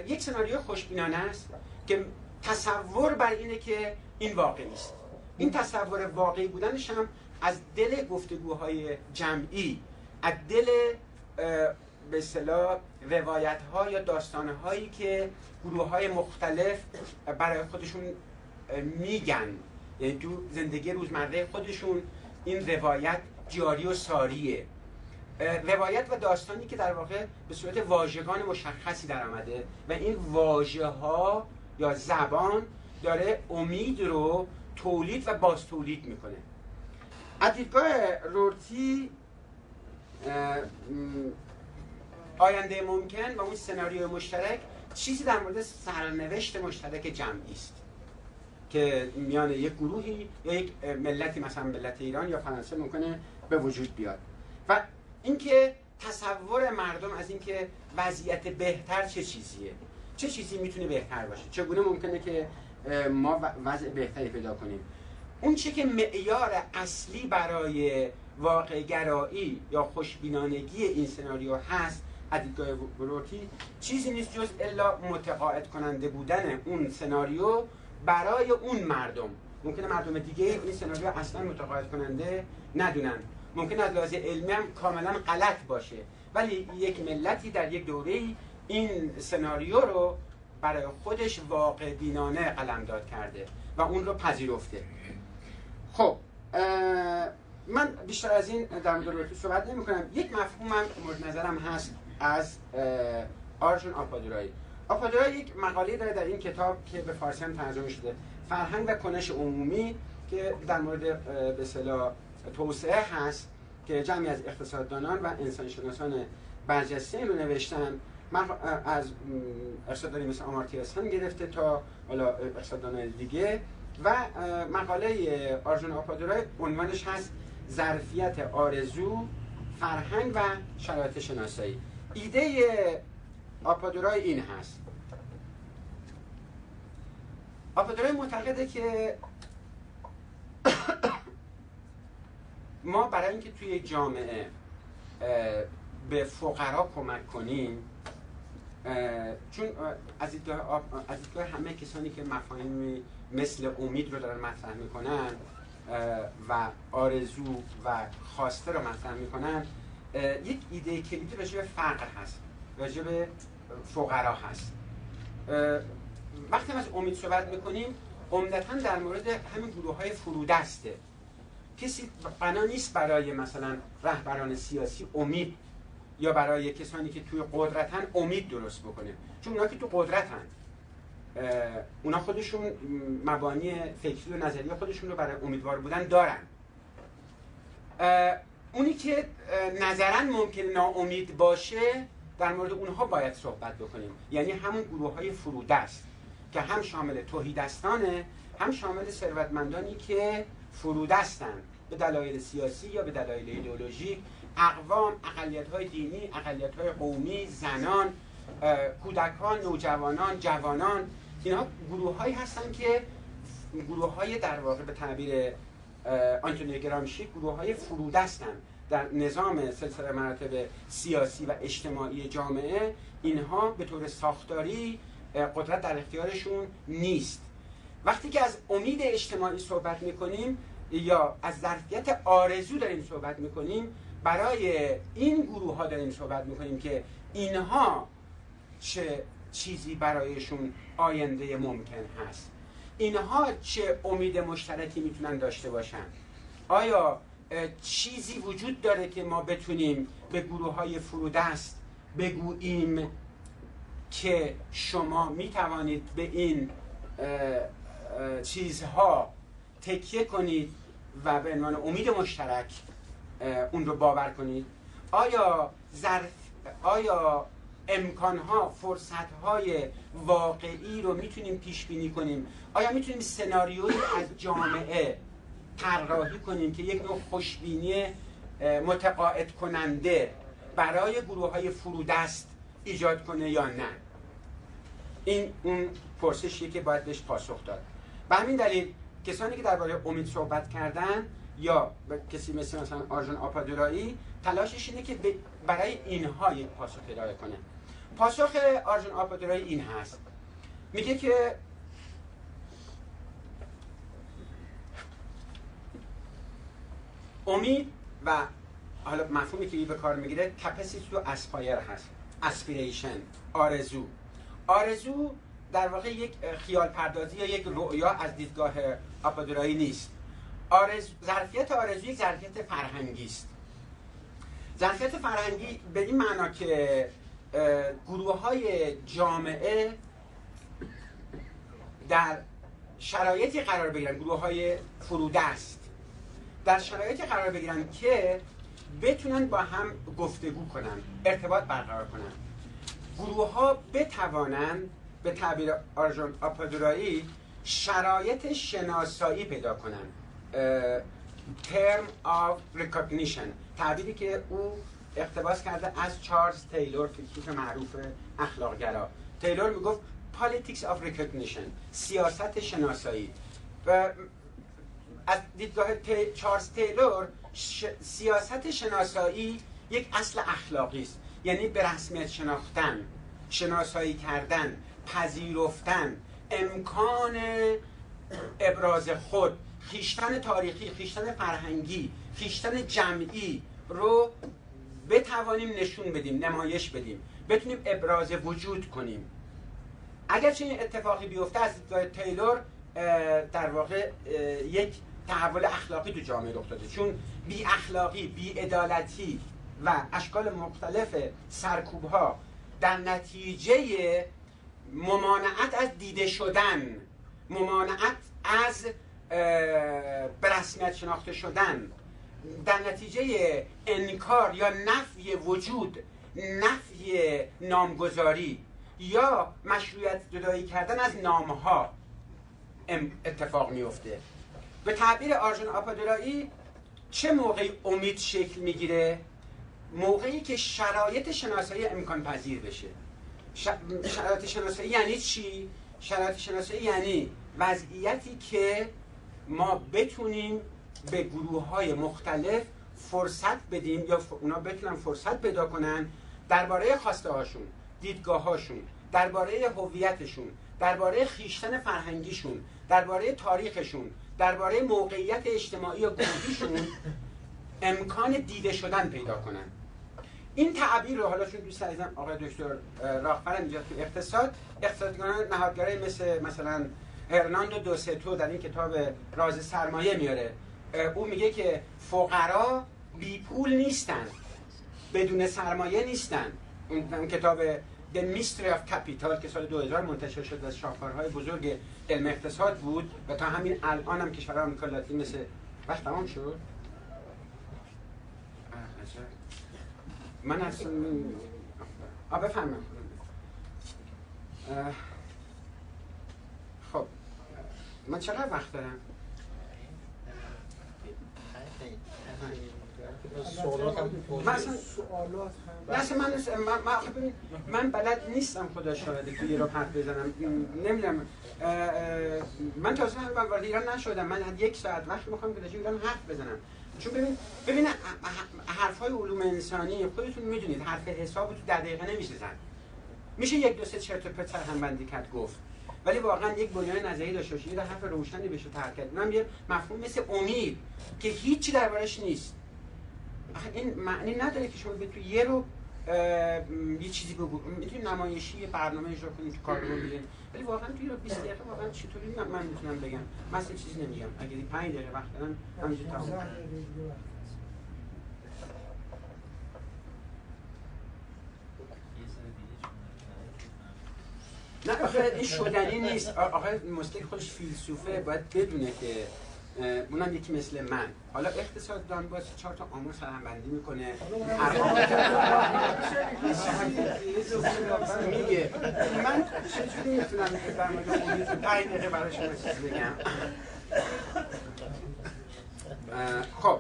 یک سناریو خوشبینانه است که تصور بر اینه که این واقعی است. این تصور واقعی بودنش هم از دل گفتگوهای جمعی، از دل به اصطلاح روایت‌ها یا داستان‌هایی که گروه‌های مختلف برای خودشون میگن، یعنی تو زندگی روزمره خودشون این روایت جاری و ساریه. روایت و داستانی که در واقع به صورت واژگان مشخصی در آمده و این واژه ها یا زبان داره امید رو تولید و باز تولید میکنه. از دیدگاه رورتی آینده ممکن و اون سناریو مشترک چیزی در مورد سرنوشت مشترک جمعی است که میان یک گروهی یا یک ملتی، مثلا ملت ایران یا فرانسه، ممکنه به وجود بیاد و اینکه تصور مردم از اینکه وضعیت بهتر چه چیزیه، چه چیزی میتونه بهتر باشه، چگونه ممکنه که ما وضع بهتری پیدا کنیم. اون چه که معیار اصلی برای واقع گرایی یا خوشبینانگی این سناریو هست از دیدگاه رورتی چیزی نیست جز الا متقاعد کننده بودن اون سناریو برای اون مردم. ممکنه مردم دیگه این سناریو اصلا متقاعد کننده ندونن، ممکنه از لحاظ علمی هم کاملا غلط باشه، ولی یک ملتی در یک دوره‌ای این سناریو رو برای خودش واقع بینانه قلمداد کرده و اون رو پذیرفته. خب من بیشتر از این در مورد رورتی صحبت نمی کنم. یک مفهومم مورد نظرم هست از آرژون آپادورایی. آپادورایی یک مقاله داره در این کتاب که به فارسی هم ترجمه شده، فرهنگ و کنش عمومی، که در مورد به اصطلاح توسعه هست که جمعی از اقتصاددانان و انسانشناسان برجسته این رو نوشتن. از اقتصاددانی مثل آمارتیا سن گرفته تا حالا اقتصاددانان دیگه و مقاله آرژون آپادورای عنوانش هست ظرفیت آرزو، فرهنگ و شرایط شناسایی. ایده آپادورای این هست. آپادورای معتقده که ما برای اینکه توی جامعه به فقرا کمک کنیم، چون از دیدگاه همه کسانی که مفاهیمی مثل امید رو دارن مطرح میکنن و آرزو و خواسته رو مطرح میکنن، یک ایده کلیدی راجع به فقر هست، راجع به فقرا هست. وقتی از امید صحبت میکنیم عمدتاً در مورد همین گروه‌های فرودسته. کسی بنا نیست برای مثلا رهبران سیاسی امید یا برای کسانی که توی قدرتن امید درست بکنه، چون اونا که تو قدرتن، اونا خودشون مبانی فکری و نظری خودشون رو برای امیدوار بودن دارن. اونی که نظرا ممکن ناامید باشه در مورد اونها باید صحبت بکنیم، یعنی همون گروه‌های فرودست که هم شامل تهیدستانه، هم شامل ثروتمندانی که فرودستن به دلایل سیاسی یا به دلایل ایدئولوژیک، اقوام، اقلیت‌های دینی، اقلیت‌های قومی، زنان، کودکان، نوجوانان، جوانان. اینها گروه‌هایی هستن که گروه‌های در واقع به تعبیر آنتونیو گرامشی گروه‌های فرودستن در نظام سلسله مراتب سیاسی و اجتماعی جامعه. اینها به طور ساختاری قدرت در اختیارشون نیست. وقتی که از امید اجتماعی صحبت میکنیم یا از ظرفیت آرزو داریم صحبت میکنیم، برای این گروه ها داریم صحبت میکنیم که اینها چه چیزی برایشون آینده ممکن هست، اینها چه امید مشترکی میتونن داشته باشن. آیا چیزی وجود داره که ما بتونیم به گروه های فرودست بگوییم که شما میتوانید به این چیزها تکیه کنید و به عنوان امید مشترک اون رو باور کنید؟ آیا امکانها، فرصتهای واقعی رو میتونیم پیش بینی کنیم؟ آیا میتونیم سناریویی از جامعه طراحی کنیم که یک نوع خوشبینی متقاعد کننده برای گروه‌های فرودست ایجاد کنه یا نه؟ این اون پرسشیه که باید بهش پاسخ داد. به همین دلیل کسانی که درباره امید صحبت کردن یا کسی مثلا آرژون آپادورایی تلاشش اینه که برای اینها یک پاسخ ارائه کنه. پاسخ آرژون آپادورایی این هست، میگه که امید و حالا مفهومی که به کار میگیره capacity to aspire هست، aspiration، آرزو در واقع یک خیال پردازی یا یک رؤیا از دیدگاه آپادورایی نیست. ظرفیت آرزو یک ظرفیت فرهنگی است. ظرفیت فرهنگی به این معنا که گروه‌های جامعه در شرایطی قرار بگیرن، گروه‌های فرودست در شرایطی قرار بگیرن که بتونن با هم گفتگو کنن، ارتباط برقرار کنن. گروه‌ها بتوانن به تعبیر آرژون آپادورایی شرایط شناسایی پیدا کنن. term of recognition، تعبیری که او اقتباس کرده از چارلز تیلور، فیلسوف معروف اخلاق‌گرا. تیلور میگفت politics of recognition، سیاست شناسایی. و از دیدگاه چارلز تیلور سیاست شناسایی یک اصل اخلاقی است، یعنی به رسمیت شناختن، شناسایی کردن، پذیرفتن، امکان ابراز خود، خویشتن تاریخی، خویشتن فرهنگی، خویشتن جمعی رو بتوانیم نشون بدیم، نمایش بدیم، بتونیم ابراز وجود کنیم. اگر چنین اتفاقی بیفته از دیدگاه تیلور در واقع یک تحول اخلاقی تو جامعه رخ داده، چون بی اخلاقی، بی عدالتی و اشکال مختلف سرکوب‌ها در نتیجه ممانعت از دیده شدن، ممانعت از به رسمیت شناخته شدن، در نتیجه انکار یا نفی وجود، نفی نامگذاری یا مشروعیت جدایی کردن از نامها اتفاق میفته. به تعبیر آرژون آپادورایی چه موقعی امید شکل میگیره؟ موقعی که شرایط شناسایی امکان پذیر بشه. شرایط شناسایی یعنی چی؟ شرایط شناسایی یعنی وضعیتی که ما بتونیم به گروه‌های مختلف فرصت بدیم یا اونا بتونن فرصت پیدا کنن درباره خواسته هاشون، دیدگاه هاشون، درباره هویتشون، درباره خویشتن فرهنگیشون، درباره تاریخشون، درباره موقعیت اجتماعی و گروهیشون امکان دیده شدن پیدا کنن. این تعبیر رو حالا چون دوست عزیزم آقای دکتر راهبر اینجا تو اقتصادگران نهادگرای مثلا هرناندو دوستو در این کتاب راز سرمایه میاره. او میگه که فقرا بی پول نیستن، بدون سرمایه نیستن. اون کتاب The Mystery of Capital که سال 2000 منتشر شد و از شاهکارهای بزرگ علم اقتصاد بود و تا همین الان هم کشورهای آمریکا لاتین مثل وقت تمام شد. من اصلا بفهمم. خب من چقدر وقت دارم؟ من بلد نیستم خدا شاهده که یه رو حرف بزنم. نمیدونم، من تازه هم وارد ایران نشدم. من 1 ساعت وقت میخوام که در ایران حرف بزنم. چون ببین حرفای علوم انسانی خودتون میدونید حرف حساب تو 10 دقیقه نمیشه زد. میشه 1 2 3 چرت و پرت هم بندی کرد گفت، ولی واقعا یک بنیان نظری داشته باشه، یه حرف روشنی بشه طرح کرد. اونم یه مفهوم مثل امید که هیچی دربارش نیست. این معنی نداره که شما به تو یه رو یه چیزی بگو، میتونید نمایشی یه برنامه اجرا کنید تو کارگاه میرین، ولی واقعا توی رو 20 دقیقه واقعا چطوری من میتونم بگم؟ من اصلا چیزی نمیگم. اگه 5 دقیقه وقت دارم همینجوری تمام. نه آخه این شدنی نیست. آخه مستقل خودش فیلسوفه، باید بدونه که اونم یکی مثل من. حالا اقتصاددان باز 4 تا آمور سرهمبندی میکنه، میگه من چجوری میتونم در مورد امید 5 دقیقه برای شما چیز بگم؟ خب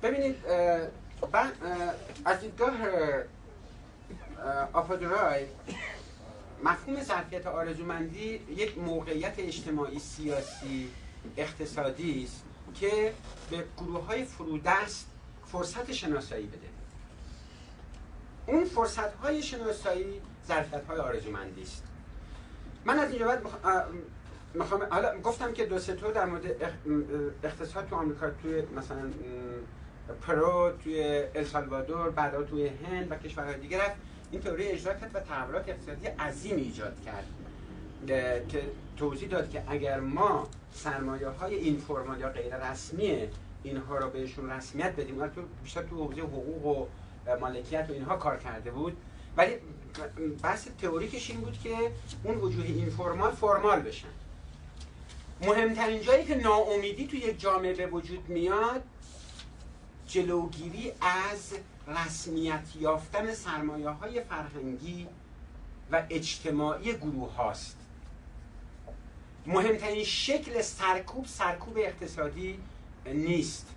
ببینید از دیدگاه آپادورای مفهوم ظرفیت آرزومندی یک موقعیت اجتماعی، سیاسی، اقتصادی است که به گروه‌های فرودست فرصت شناسایی بده. اون فرصت‌های شناسایی ظرفیت‌های آرزومندی است. من از اینجا بعد حالا گفتم که دوستو در مورد اقتصاد تو آمریکا توی مثلا پرو توی السالوادور، بعدا توی هند و کشورهای دیگه رفت این تئوری اجرا کرد و تحولات اقتصادی عظیم ایجاد کرد که توضیح داد که اگر ما سرمایه‌های اینفورمال یا غیر رسمی اینها رو بهشون رسمیت بدیم، البته بیشتر تو حوزه حقوق و مالکیت و اینها کار کرده بود، ولی بحث تئوریکش این بود که اون وجوه اینفورمال فرمال بشن. مهمترین جایی که ناامیدی توی یک جامعه به وجود میاد جلوگیری از رسمیت یافتن سرمایه‌های فرهنگی و اجتماعی گروه هاست. مهمترین شکل سرکوب اقتصادی نیست،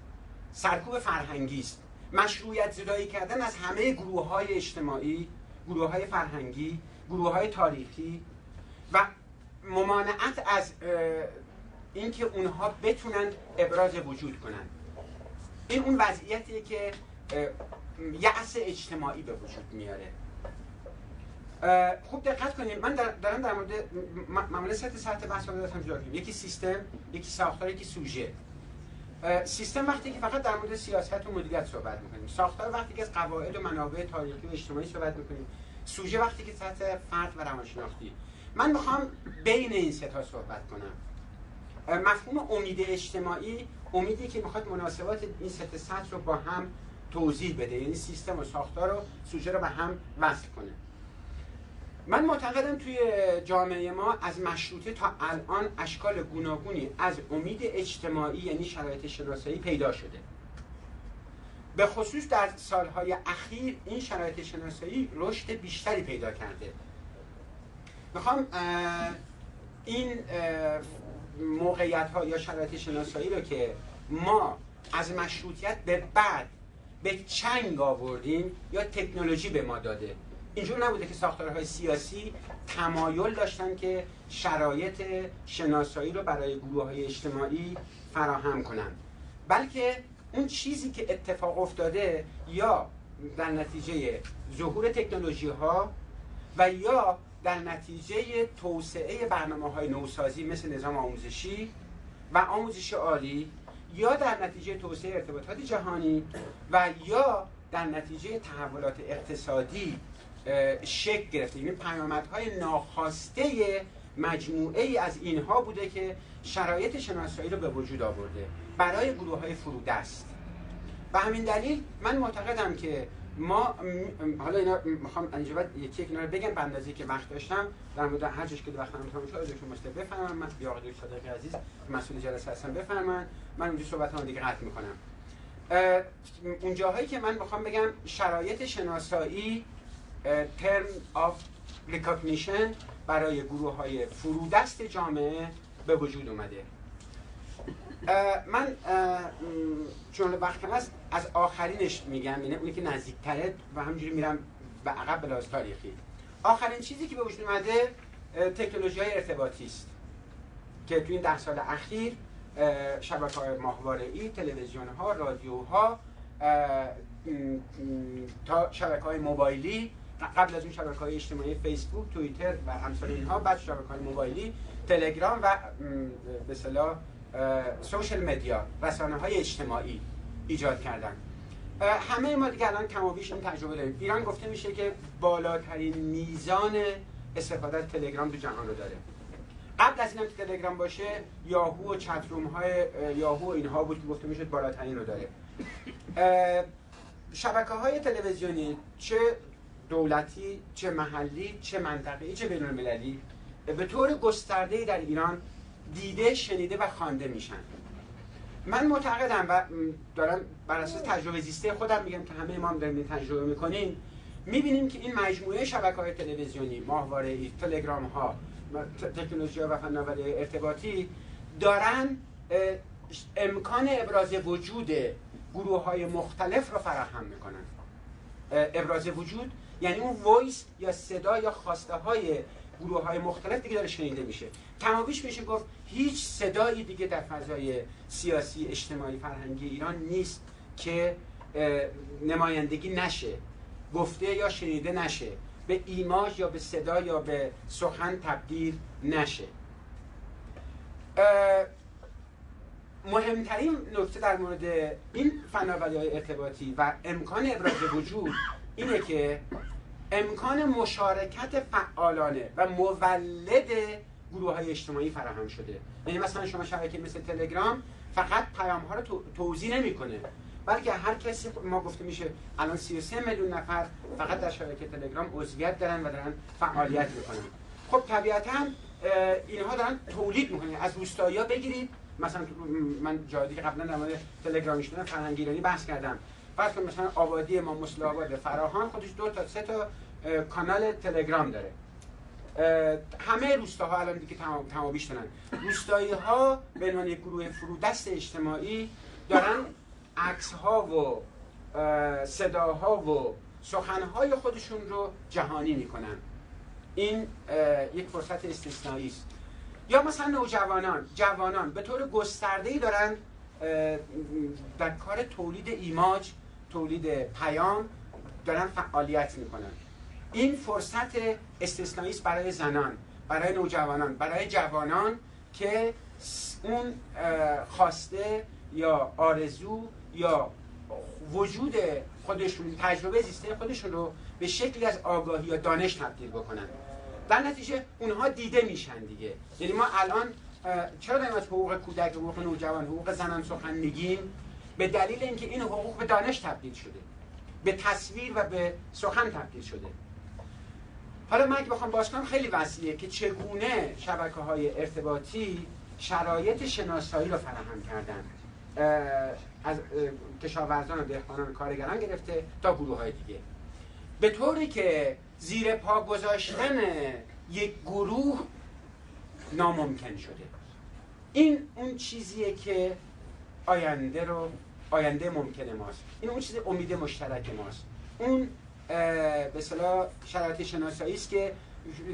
سرکوب فرهنگی است. مشروعیت زدایی کردن از همه گروه های اجتماعی، گروه های فرهنگی، گروه های تاریخی و ممانعت از اینکه اونها بتونن ابراز وجود کنن. این اون وضعیتیه که یأس اجتماعی به وجود میاره. خوب دقت کنیم، من دارم در مورد معمولا سطح بحث رو دارم جدا کنیم. یکی سیستم، یکی ساختار، یکی سوژه. سیستم وقتی که فقط در مورد سیاست و مدیریت صحبت میکنیم، ساختار وقتی که از قواعد و منابع تاریخی و اجتماعی صحبت میکنیم، سوژه وقتی که سطح فرد و روانشناختی. من میخوام بین این سه تا صحبت کنم. مفهوم امید اجتماعی، امیدی که میخواد مناسبات این سه سطح رو با هم توضیح بده، یعنی سیستم و ساختار و سوژه رو به هم وصل کنه. من معتقدم توی جامعه ما از مشروطه تا الان اشکال گوناگونی از امید اجتماعی یعنی شرایط شناسایی پیدا شده. به خصوص در سالهای اخیر این شرایط شناسایی رشد بیشتری پیدا کرده. میخوام این موقعیت ها یا شرایط شناسایی رو که ما از مشروطیت به بعد به چنگ آوردیم یا تکنولوژی به ما داده، اینجور نبوده که ساختارهای سیاسی تمایل داشتن که شرایط شناسایی رو برای گروه‌های اجتماعی فراهم کنن، بلکه اون چیزی که اتفاق افتاده یا در نتیجه ظهور تکنولوژی ها و یا در نتیجه توسعه برنامه‌های نوسازی مثل نظام آموزشی و آموزش عالی، یا در نتیجه توسعه ارتباطات جهانی و یا در نتیجه تحولات اقتصادی شکل گرفته. یعنی پیامدهای ناخواسته مجموعه ای از اینها بوده که شرایط شناسایی رو به وجود آورده برای گروه‌های فرودست. به همین دلیل من معتقدم که ما حالا اینا میخوام اینجا یکی اینا رو بگم به اندازه‌ای که وقت داشتم، در مورد هر جاش که وقتم تمام شد دکتر مصطفی بفرمایید، من یا آقای صادقی عزیز مسئول جلسه هستم بفرمایید، من اونجا صحبتامو دیگه قطع میکنم. اون جاهایی که من میخوام بگم شرایط شناسایی term of recognition برای گروه‌های فرودست جامعه به وجود اومده. من چون وقت هست از آخرینش میگم، یعنی اونی که نزدیک‌تره و همینجوری میرم به عقب به لحاظ تاریخی. آخرین چیزی که به وجود اومده تکنولوژی‌های ارتباطی است که تو این 10 سال اخیر شبکه‌های ماهواره‌ای، تلویزیون‌ها، رادیوها تا شبکه‌های موبایلی، قبل از اون شبکه‌های اجتماعی فیسبوک، توییتر و امثال اینها، بعد شبکه‌های موبایلی، تلگرام و به اصطلاح سوشال مدیا، رسانه‌های اجتماعی ایجاد کردن. همه ما دیگه الان کم و بیش این تجربه داریم. ایران گفته میشه که بالاترین میزان استفاده از تلگرام تو جهان رو داره. قبل از اینم که تلگرام باشه یاهو و چتروم‌های یاهو اینها بود که گفته میشه بالاترین رو داره. شبکه‌های تلویزیونی چه دولتی، چه محلی، چه منطقه‌ای، چه بین‌المللی به طور گسترده‌ای در ایران دیده، شنیده و خوانده میشن. من معتقدم و دارم بر اساس تجربه زیسته خودم میگم که همه ما هم داریم این تجربه میکنیم، میبینیم که این مجموعه شبکه‌های تلویزیونی، ماهواره‌ای، تلگرام‌ها، تکنولوژی‌ها و فناوری ارتباطی دارن امکان ابراز وجود گروه‌های مختلف رو فراهم میکنن. ابراز وجود یعنی اون وایس یا صدا یا خواسته های گروه های مختلف دیگه داره شنیده میشه. کمابیش میشه گفت هیچ صدایی دیگه در فضای سیاسی، اجتماعی، فرهنگی ایران نیست که نمایندگی نشه، گفته یا شنیده نشه، به ایماژ یا به صدا یا به سخن تبدیل نشه. مهمترین نکته در مورد این فناوری‌های ارتباطی و امکان ابراز وجود اینه که امکان مشارکت فعالانه و مولد گروه‌های اجتماعی فراهم شده. یعنی مثلا شما شبکه مثل تلگرام فقط پیام‌ها رو توزیع نمی‌کنه، بلکه هر کسی، ما گفته میشه الان 33 میلیون نفر فقط در شبکه تلگرام عضویت دارن و دارن فعالیت میکنن. خب طبیعتاً اینها دارن تولید میکنن. از روستایی‌ها بگیرید، مثلا من جایی که قبلا در مورد تلگرامی شدن فرهنگ ایرانی بحث کردم، فرض کنید مثلا آبادی ما مصلح آباد فراهان خودش 2 تا 3 تا کانال تلگرام داره. همه روستاها الان دیگه تمابیش دارن. روستایی‌ها به عنوان یک گروه فرودست اجتماعی دارن عکس‌ها و صداها و سخن‌های خودشون رو جهانی میکنن. این یک فرصت استثنایی است. یا مثلا جوانان به طور گسترده‌ای دارن در کار تولید ایماج، تولید پیام دارن فعالیت میکنن. این فرصت استثنایی است برای زنان، برای نوجوانان، برای جوانان که اون خواسته یا آرزو یا وجود خودشون، تجربه زیسته خودشون رو به شکلی از آگاهی یا دانش تبدیل بکنن. در نتیجه اونها دیده میشن دیگه. یعنی ما الان چرا داریم از حقوق کودک، حقوق نوجوان، حقوق زنان سخن میگیم؟ به دلیل اینکه این حقوق به دانش تبدیل شده، به تصویر و به سخن تبدیل شده. حالا من اگه بخوام باز کنم خیلی وسیعه که چگونه شبکه‌های ارتباطی شرایط شناسایی رو فراهم کردن، از کشاورزان و دهقانان و کارگران گرفته تا گروه‌های دیگه، به طوری که زیر پا گذاشتن یک گروه ناممکن شده. این اون چیزیه که آینده ممکن ماست. این اون چیز امید مشترک ماست. اون به اصطلاح شرایط شناسایی است که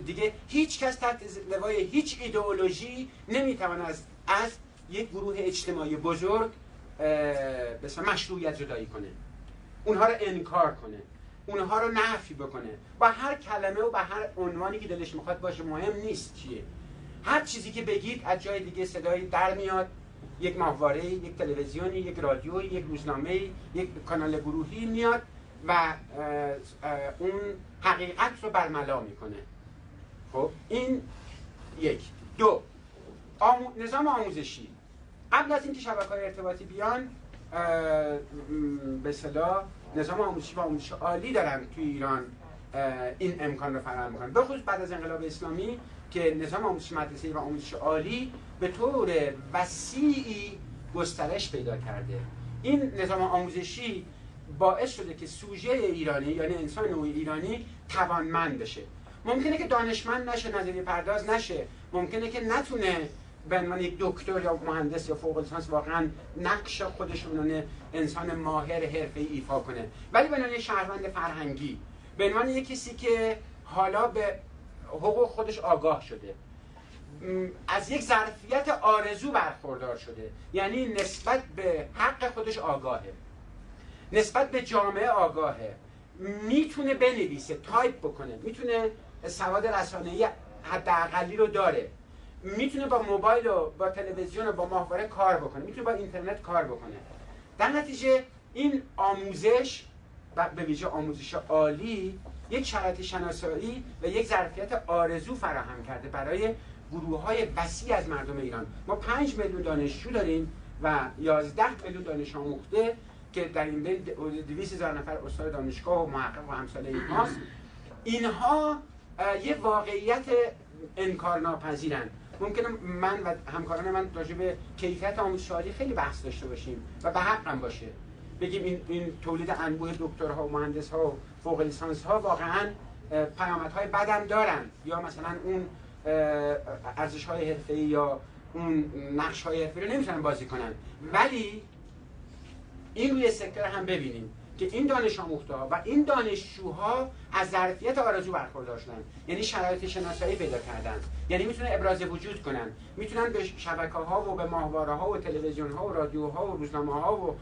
دیگه هیچ کس تحت لوای هیچ ایدئولوژی نمیتونه از یک گروه اجتماعی بزرگ به اصطلاح مشروعیت جدایی کنه، اونها رو انکار کنه، اونها رو نفی بکنه. با هر کلمه و با هر عنوانی که دلش میخواد باشه، مهم نیست چیه. هر چیزی که بگید از جای دیگه صدایی در میاد، یک ماهواره، یک تلویزیونی، یک رادیویی، یک روزنامه، یک کانال گروهی میاد و اون حقیقت رو برملا میکنه. خب این یک. دو، نظام آموزشی. قبل از اینکه شبکه‌های ارتباطی بیان، به اصطلاح نظام آموزشی و آموزش عالی دارن توی ایران این امکان رو فراهم میکنن. به خصوص بعد از انقلاب اسلامی که نظام آموزشی مدرسه‌ای و آموزش عالی به طور وسیعی گسترش پیدا کرده. این نظام آموزشی باعث شده که سوژه ایرانی، یعنی انسان نوع ایرانی، توانمند بشه. ممکنه که دانشمند نشه، نظریه پرداز نشه، ممکنه که نتونه به عنوان یک دکتر یا مهندس یا فوق لیسانس واقعا نقش خودشون انسان ماهر حرفه‌ای ایفا کنه، ولی به عنوان شهروند فرهنگی، به عنوان یک کسی که حالا به حقوق خودش آگاه شده، از یک ظرفیت آرزو برخوردار شده، یعنی نسبت به حق خودش آگاهه، نسبت به جامعه آگاهه، میتونه بنویسه، تایپ بکنه، میتونه سواد رسانه‌ای حداقلی رو داره، میتونه با موبایل و با تلویزیون و با ماهواره کار بکنه، میتونه با اینترنت کار بکنه. در نتیجه این آموزش و به ویژه آموزش عالی یک شرایط شناسایی و یک ظرفیت آرزو فراهم کرده برای گروه‌های وسیع از مردم ایران. ما 5 میلیون دانشجو داریم و 11 میلیون دانش آموخته که در این بین 200,000 نفر استاد دانشگاه و محقق و همساله اینهاست. اینها یه واقعیت انکارناپذیرن. ممکنه من و همکاران من راجع به کیفیت آموزش عالی خیلی بحث داشته باشیم و به حقم باشه، بگیم این تولید انبوه دکترها و مهندس‌ها و فوق لیسانس‌ها واقعاً پیامدهای بدم دارن، یا مثلا اون ارزش‌های حرفه‌ای یا اون نقش‌های حرفه‌ای رو نمیتونن بازی کنن. ولی این روی سکتور هم ببینیم که این دانش آموخته‌ها و این دانشجوها از ظرفیت آرزو برخوردار شدن، یعنی شرایط شناسایی پیدا کردن، یعنی میتونن ابراز وجود کنن، میتونن به شبکه‌ها و به ماهواره‌ها و تلویزیون‌ها و رادیوها و روزنامه‌ها و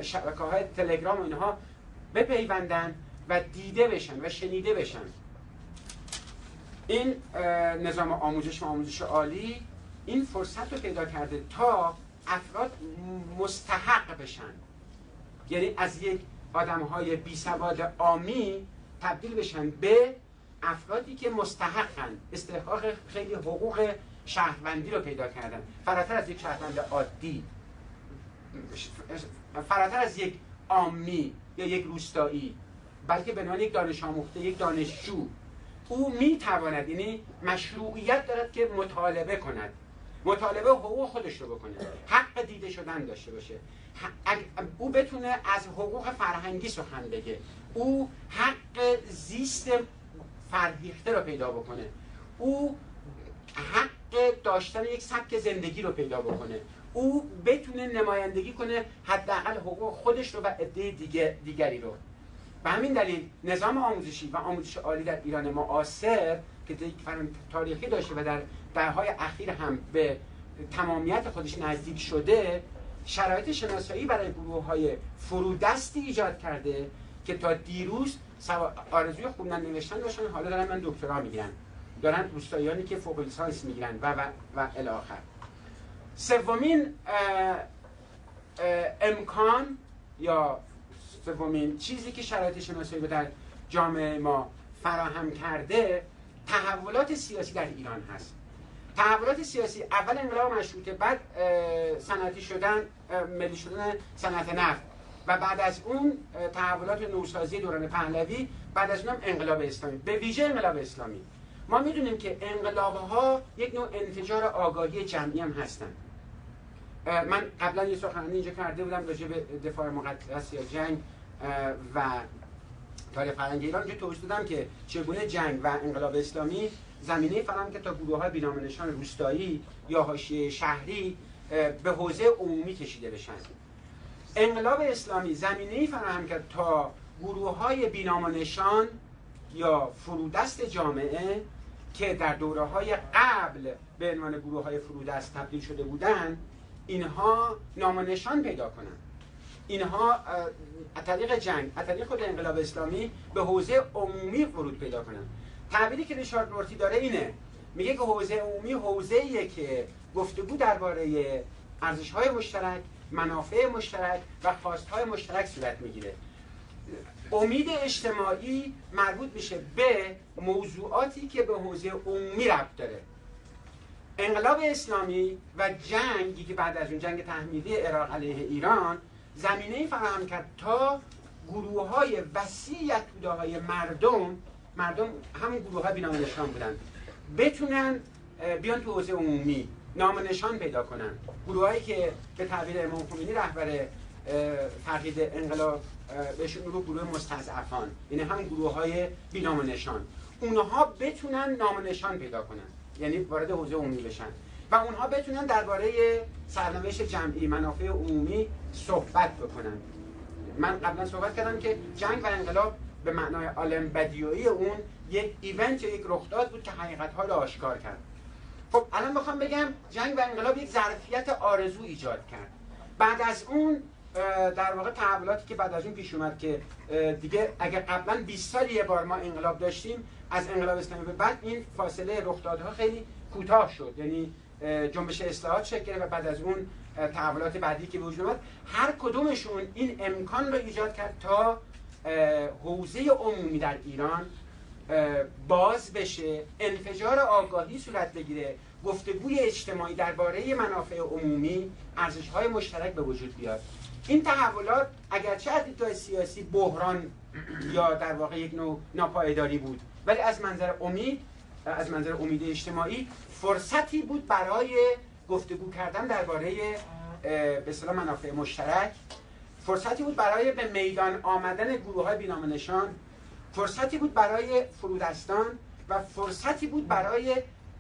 شبکه‌های تلگرام و اینها بپیوندن و دیده بشن و شنیده بشن. این نظام آموزش و آموزش عالی این فرصت رو پیدا کرده تا افراد مستحق بشن، یعنی از یک آدم‌های بی سواد عامی تبدیل بشن به افرادی که مستحقن، استحقاق خیلی حقوق شهروندی رو پیدا کردن، فراتر از یک شهروند عادی، فراتر از یک عامی یا یک روستایی، بلکه به عنوان یک دانش آموخته، یک دانشجو. او میتواند، یعنی مشروعیت دارد که مطالبه کند، مطالبه حقوق خودش رو بکنه، حق دیده شدن داشته باشه، او بتونه از حقوق فرهنگی سخن بگه، او حق زیست فرهیخته رو پیدا بکنه، او حق داشتن یک سبک زندگی رو پیدا بکنه، او بتونه نمایندگی کنه حداقل حقوق خودش رو و عده دیگری رو. به همین دلیل نظام آموزشی و آموزش عالی در ایران معاصر که یک فرآیند تاریخی داشته و در دهه‌های اخیر هم به تمامیت خودش نزدیک شده، شرایط شناسایی برای گروه‌های فرودستی ایجاد کرده که تا دیروز آرزوی خوندن نوشتن داشتن، حالا دارن من دکترا میگیرن، دارن روستاییانی که فوق لیسانس میگیرن و الی آخر. سومین امکان یا سومین چیزی که شرایط شناسایی در جامعه ما فراهم کرده تحولات سیاسی در ایران هست. تحولات سیاسی، اول انقلاب مشروطه، بعد صنعتی شدن، ملی شدن صنعت نفت و بعد از اون تحولات نوسازی دوران پهلوی، بعد از اونم انقلاب اسلامی، به ویژه انقلاب اسلامی. ما میدونیم که انقلاب‌ها یک نوع انفجار آگاهی جمعی هم هستند. من قبلا یه سخنرانی اینجا کرده بودم راجع به دفاع مقدس یا جنگ و تاریخ فرهنگ ایران، که توضیح دادم که چگونه جنگ و انقلاب اسلامی زمینه فراهم که تا گروه‌های بی‌نام-نشان روستایی یا حاشیه شهری به حوزه عمومی کشیده بشن. انقلاب اسلامی زمینه‌ای فراهم کرد تا گروه‌های بی‌نام-نشان یا فرودست جامعه که در دوره‌های قبل به عنوان گروه‌های فرودست تبدیل شده بودند، اینها نام و نشان پیدا کنند. اینها از طریق جنگ، از طریق خود انقلاب اسلامی به حوزه عمومی ورود پیدا کنند. تعبیری که ریچارد رورتی داره اینه، میگه که حوزه عمومی حوزه‌ایه که گفتگو درباره ارزش‌های مشترک، منافع مشترک و خواست‌های مشترک صورت میگیره. امید اجتماعی مربوط میشه به موضوعاتی که به حوزه عمومی ربط داره. انقلاب اسلامی و جنگی که بعد از اون جنگ تحمیلی عراق علیه ایران زمینه‌ای فراهم کرد تا گروه‌های وسیع از توده‌های مردم همون گروه‌های بی‌نام-و-نشان بودن، بتونن بیان تو حوزه عمومی نام و نشان پیدا کنن. گروهایی که به تعبیر امام خمینی رهبر تقیید انقلاب بهشون رو گروه مستضعفان، یعنی هم گروه‌های بی‌نام و نشان، اونها بتونن نام و نشان پیدا کنن، یعنی وارد حوزه عمومی بشن و اونها بتونن درباره سرنوشت جمعی، منافع عمومی صحبت بکنن. من قبلا صحبت کردم که جنگ و انقلاب به معنای عالم بدیعی اون یک ایونت یا یک رخداد بود که حقیقت‌ها رو آشکار کرد. خب الان میخوام بگم جنگ و انقلاب یک ظرفیت آرزو ایجاد کرد. بعد از اون در واقع تحولاتی که بعد از اون پیش اومد که دیگه اگر قبلا 20 سال یه بار ما انقلاب داشتیم، از انقلاب اسلامی به بعد این فاصله رخدادها خیلی کوتاه شد، یعنی جنبش اصلاحات شکل گرفت و بعد از اون تحولات بعدی که به وجود اومد، هر کدومشون این امکان رو ایجاد کرد تا حوزه عمومی در ایران باز بشه، انفجار آگاهی صورت بگیره، گفتگوی اجتماعی درباره منافع عمومی، ارزش‌های مشترک به وجود بیاد. این تحولات اگرچه از دیدگاه سیاسی بحران یا در واقع یک نوع ناپایداری بود، ولی از منظر امید اجتماعی فرصتی بود برای گفتگو کردن درباره به اصطلاح منافع مشترک، فرصتی بود برای به میدان آمدن گروه‌های بی‌نام-و-نشان، فرصتی بود برای فرودستان و فرصتی بود برای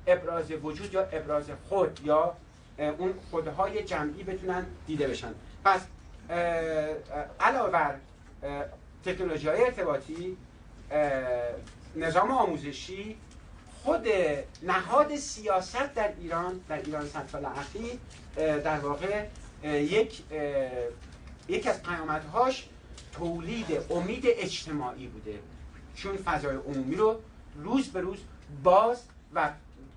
ابراز وجود یا ابراز خود یا اون خودهای جمعی بتونن دیده بشن. پس علاوه بر تکنولوژی‌های ارتباطی، نظام آموزشی، خود نهاد سیاست در ایران 100 سال اخیر در واقع یک از پیامدهاش تولید امید اجتماعی بوده، چون فضای عمومی رو روز به روز باز و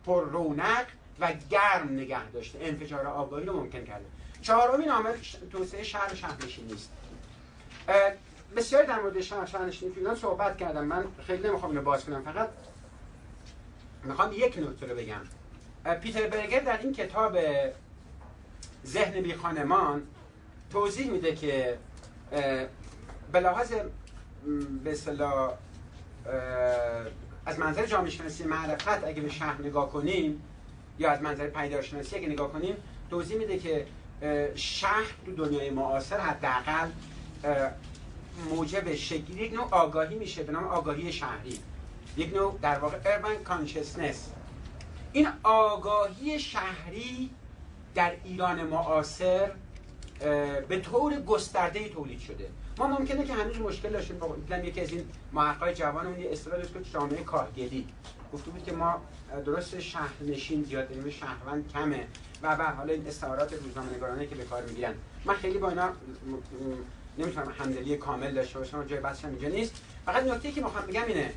پر رونق و گرم نگه داشته، انفجار آگاهی رو ممکن کرده. چهارمین عامل توسعه شهر و شهرنشینی است. بسیار در مورد شهرنشینی تو ایران صحبت کردم، من خیلی نمیخوام اینو باز کنم، فقط میخوام یک نکته رو بگم. پیتر برگر در این کتاب ذهن بی خانمان توضیح میده که به لحاظ به اصطلاح از منظر جامعه شناسی معرفت اگه به شهر نگاه کنیم یا از منظر پدیدارشناسی اگه نگاه کنیم، توضیح میده که شهر تو دنیای معاصر حداقل موجب شکلی یک نوع آگاهی میشه به نام آگاهی شهری، یک نوع در واقع urban consciousness. این آگاهی شهری در ایران معاصر به طور گسترده تولید شده. ما ممکنه که هنوز مشکل داشتیم. مثلا یکی از این محققای جوانمون یه اصطلاح داشت که جامعه کارگری گفته بود که ما درست شهرنشین زیاد داریم، شهروند کمه و به حال این استعارات روزنامه‌نگارانه که به کار میگیرن. من خیلی با اینا نمیتونم همدلی کامل داشته باشم، جای بحثم اینجا نیست. فقط نکته‌ای که میخوام بگم اینه،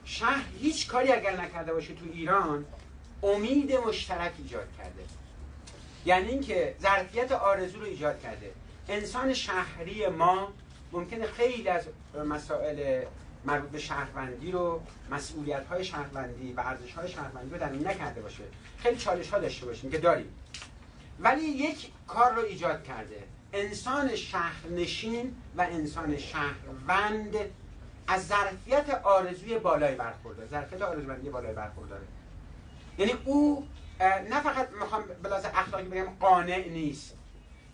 شهر هیچ کاری اگر نکرده باشه تو ایران امید مشترک ایجاد کرده. یعنی اینکه ظرفیت آرزو رو ایجاد کرده. انسان شهری ما ممکنه خیلی از مسائل مربوط به شهروندی رو، مسئولیت‌های شهروندی و ارزش‌های شهروندی رو درک نکرده باشه. خیلی چالش‌ها داشته باشیم که داریم. ولی یک کار رو ایجاد کرده. انسان شهرنشین و انسان شهروند از ظرفیت آرزوی بالای برخورداره. ظرفیت آرزومندی بالای برخورداره. یعنی او نه فقط میخوام به لحاظ اخلاقی بگم قانع نیست،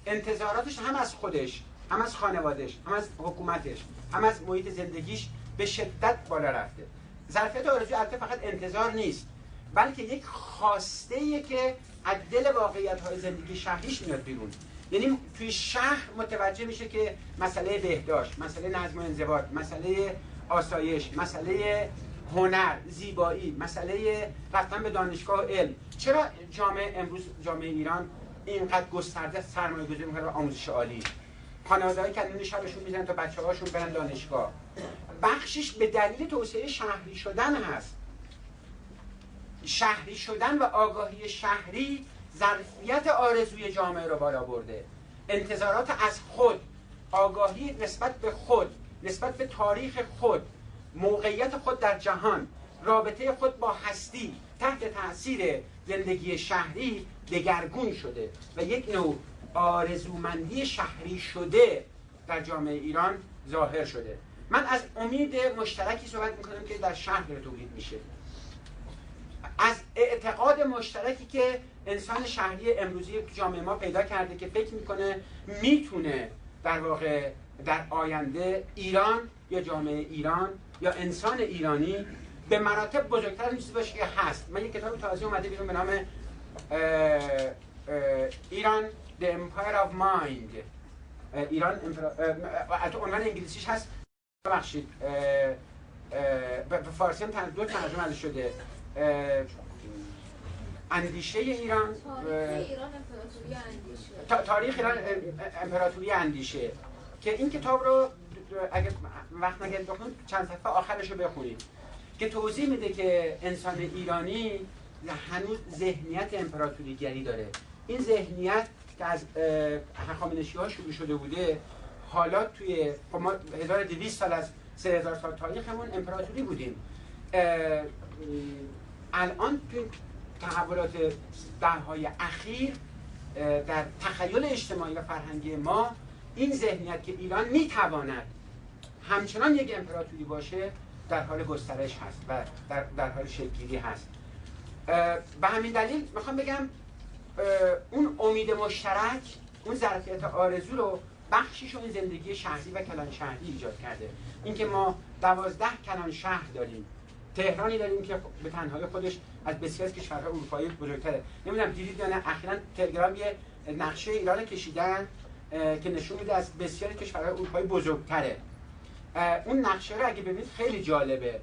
انتظاراتش هم از خودش، هم از خانوادهش، هم از حکومتش، هم از محیط زندگیش به شدت بالا رفته. ظرفیت آرزوی البته فقط انتظار نیست، بلکه یک خواسته‌ایه که از دل واقعیت‌های زندگی شهریش میاد بیرون. یعنی توی شهر متوجه میشه که مسئله بهداشت، مسئله نظم و انضباط، مسئله آسایش، مسئله هنر، زیبایی، مسئله رفتن به دانشگاه و علم. چرا امروز جامعه ایران اینقدر گسترده سرمایه‌گذاری می‌کنه به آموزش عالی؟ خانواده‌هایی که نون شبشون میزنن تا بچه‌هاشون برن دانشگاه. بخشش به دلیل توسعه شهری شدن هست. شهری شدن و آگاهی شهری ظرفیت آرزوی جامعه رو بالا برده. انتظارات از خود، آگاهی نسبت به خود، نسبت به تاریخ خود، موقعیت خود در جهان، رابطه خود با هستی تحت تاثیر زندگی شهری دگرگون شده و یک نوع آرزومندی شهری شده در جامعه ایران ظاهر شده. من از امید مشترکی صحبت میکنم که در شهر تولید میشه، از اعتقاد مشترکی که انسان شهری امروزی جامعه ما پیدا کرده که فکر میکنه میتونه در واقع در آینده ایران یا جامعه ایران یا انسان ایرانی به مراتب بزرگتر چیزی باشه که هست. من یک کتاب تازه اومده بیرون به نام ایران The Empire of Mind. ایران عنوان انگلیسیش هست، ببخشید به فارسی هم دو ترجمه شده، اندیشه ایران، تاریخ ایران امپراتوری اندیشه، که این کتاب رو اگر وقت نگیرید بخونید چند صفحه آخرش رو بخونید که توضیح میده که انسان ایرانی هنوز ذهنیت امپراتوریگری داره. این ذهنیت که از هخامنشی‌ها شروع شده بوده، حالا توی ما 1200 سال از 3000 سال تاریخمون امپراتوری بودیم، الان توی تحولات دهه‌های اخیر در تخیل اجتماعی و فرهنگی ما این ذهنیت که ایران میتواند همچنان یک امپراتوری باشه در حال گسترش هست و در حال شکل‌گیری هست. به همین دلیل میخوام بگم اون امید مشترک، اون ظرفیت آرزو رو بخشیش رو این زندگی شهری و کلان شهری ایجاد کرده. اینکه ما 12 کلان شهر داریم، تهرانی داریم که به تنهایی خودش از بسیاری از کشورهای اروپایی بزرگتره. نمیدونم دیدید یا نه، اخیراً تلگرام یه نقشه ایران کشیدن که نشون میده از بسیاری کشورهای اروپایی بزرگتره. اون نقشه رو اگه ببینید خیلی جالبه.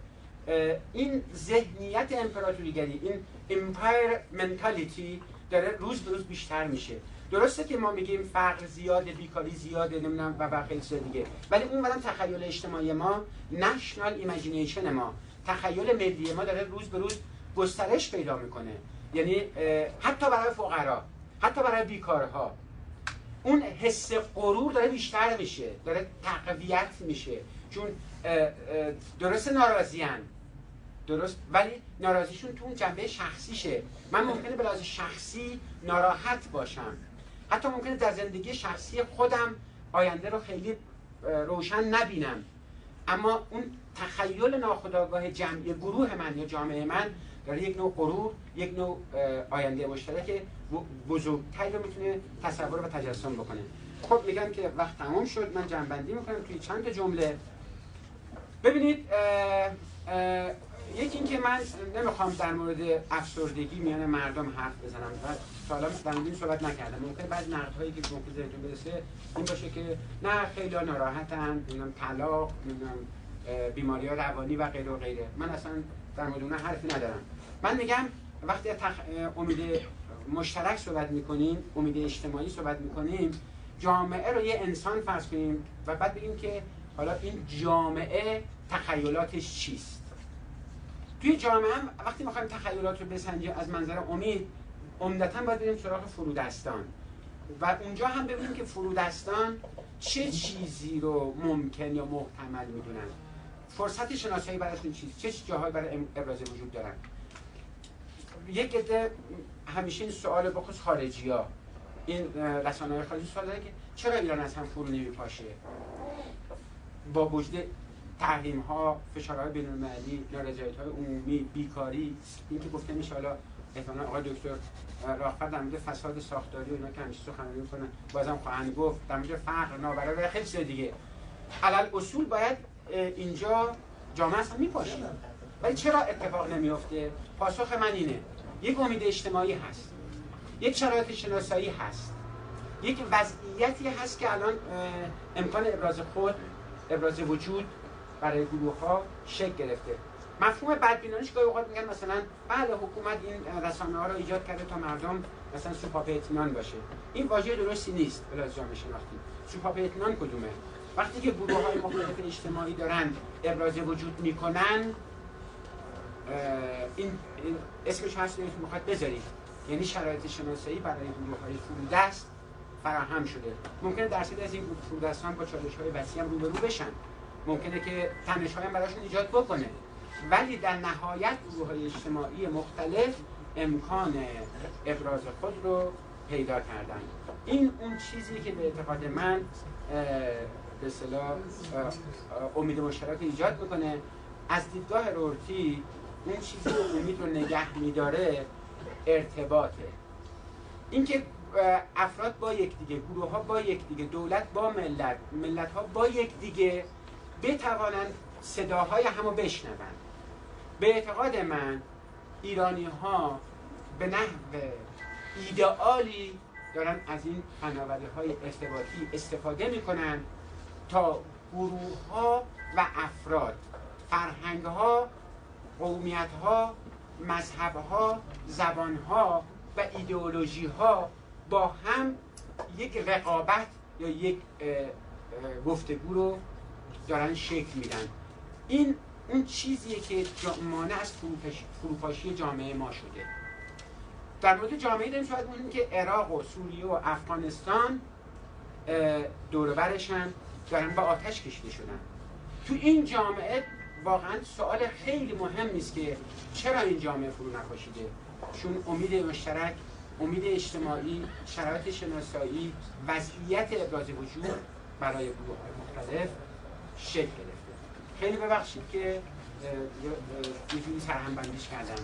این ذهنیت امپراتوریگری، این امپایر منتالیتی داره روز به روز بیشتر میشه. درسته که ما میگیم فقر زیاده، بیکاری زیاده، نمیدونم و خیلی چیز دیگه، ولی اون ورم تخیل اجتماعی ما، نشنال ایمیجینیشن ما، تخیل ملی ما داره روز به روز گسترش پیدا میکنه. یعنی حتی برای فقرا، حتی برای بیکارها، اون حس غرور داره بیشتر میشه، داره تقویت میشه. چون درست ناراضیان، درست، ولی ناراضیشون تو اون جنبه شخصیشه. من ممکنه به لحاظ شخصی ناراحت باشم، حتی ممکنه در زندگی شخصی خودم آینده رو خیلی روشن نبینم، اما اون تخیل ناخودآگاه جمعی گروه من یا جامعه من داره یک نوع غرور، یک نوع آینده مشترک بزرگتری رو میتونه تصور و تجسم بکنه. خب میگم که وقت تمام شد، من جمع‌بندی میکنم توی چند تا جمله. ببینید، یکی این که من نمیخوام در مورد افسردگی میان مردم حرف بزنم و تا حالا در این صحبت نکردم. ممکن بعد نقدهایی که ممکن ذهنتون برسه این باشه که نه خیلی ناراحتن، نمیدونم طلاق، نمیدونم بیماری‌ها روانی و غیره و غیره. من اصلا در مورد اونها حرفی ندارم. من میگم وقتی امید مشترک صحبت میکنیم، امید اجتماعی صحبت میکنیم، جامعه رو یه انسان فرض کنیم و بعد بگیم که حالا این جامعه تخیلاتش چیست. توی جامعه هم وقتی میخوایم تخیلات رو بسنجیم از منظر امید، عمدتاً باید بریم سراغ فرودستان و اونجا هم ببینیم که فرودستان چه چیزی رو ممکن یا محتمل میدونن، فرصت شناسایی براشون چیست، چه جاهایی برای ابراز وجود دارن. یک عده همیشه این سوال بخصوص خارجی‌ها، این رسانه‌های خارجی سوال داره که چرا ایران از هم فرو نمیپاشه با وجود تحریم‌ها، فشارهای بین‌المللی، نارضایتی‌های عمومی، بیکاری. این که گفته میشه حالا احتمالاً آقای دکتر راهفر در مورد فساد ساختاری و اینا که همیشه سخنرانی می‌کنن بازم خواهند گفت، در مورد فقر، نابرابری و خیلی چیز دیگه. علل اصول باید اینجا جامعه اصلا میپاشه، ولی چرا اتفاق نمیفته؟ پاسخ من اینه: یک امید اجتماعی هست، یک شرایط شناسایی هست، یک وضعیتی هست که الان امکان ابراز خود، ابراز وجود برای گروه‌ها شکل گرفته. مفهوم بدبینانیش گاهی اوقات میگن مثلا بله حکومت این رسانه‌ها رو ایجاد کرده تا مردم مثلا سوپاپ اطمینان باشه. این واژه درستی نیست بلا جامعه شناختی. سوپاپ اطمینان کدومه؟ وقتی که گروه‌های مختلف اجتماعی دارن ابراز وجود میکنن، این اسمش هست که میخواد بذارید، یعنی شرایط شناسایی برای گروه‌های فرودست فراهم شده. ممکنه درصد از این فرودستان با چالش‌های وسیع هم روبرو بشن، ممکنه که تنش‌های هم براشون ایجاد بکنه، ولی در نهایت گروه‌های اجتماعی مختلف امکان ابراز خود رو پیدا کردن. این اون چیزی که به اعتقاد من به اصطلاح امید مشترک ایجاد میکنه. از دیدگاه رورتی اون چیزی که امید رو نگه میداره ارتباطه. اینکه افراد با یکدیگه، گروه‌ها با یکدیگه، دولت با ملت، ملت‌ها با یکدیگه بتوانند صداهای همو بشنوند. به اعتقاد من ایرانی‌ها به نحو ایدئالی دارن از این فناوری‌های ارتباطی استفاده می‌کنن تا گروه‌ها و افراد، فرهنگ‌ها، قومیت‌ها، مذهب‌ها، زبان‌ها و ایدئولوژی‌ها با هم یک رقابت یا یک گفتگو رو دارن شکل میدن. این اون چیزیه که مانع از فروپاشی جامعه ما شده. در مورد جامعه داریم شاید بگیم که عراق و سوریه و افغانستان دور و برشن دارن با آتش کشیده شدن. تو این جامعه واقعا سوال خیلی مهم است که چرا این جامعه فرو نپاشیده؟ چون امید مشترک، امید اجتماعی، شرایط شناسایی، وضعیت ابراز وجود برای گروه‌های مختلف شکل گرفته. خیلی ببخشید که یه جوری سرهم بندیش کردم.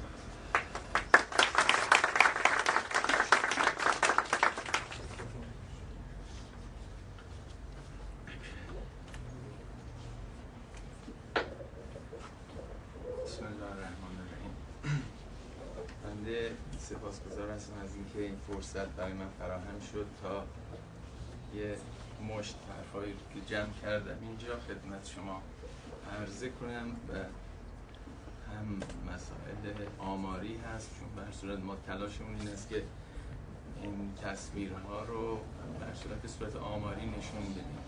بسم الله الرحمن الرحیم. بنده سپاسگزار هستم از اینکه این فرصت برای من فراهم شد تا یه مشت حرفایی که جمع کردم اینجا خدمت شما عرضه کنم. و هم مسائل آماری هست، چون به هر صورت ما تلاشمون این است که این تصویرها رو به هر صورت آماری نشون بدیم.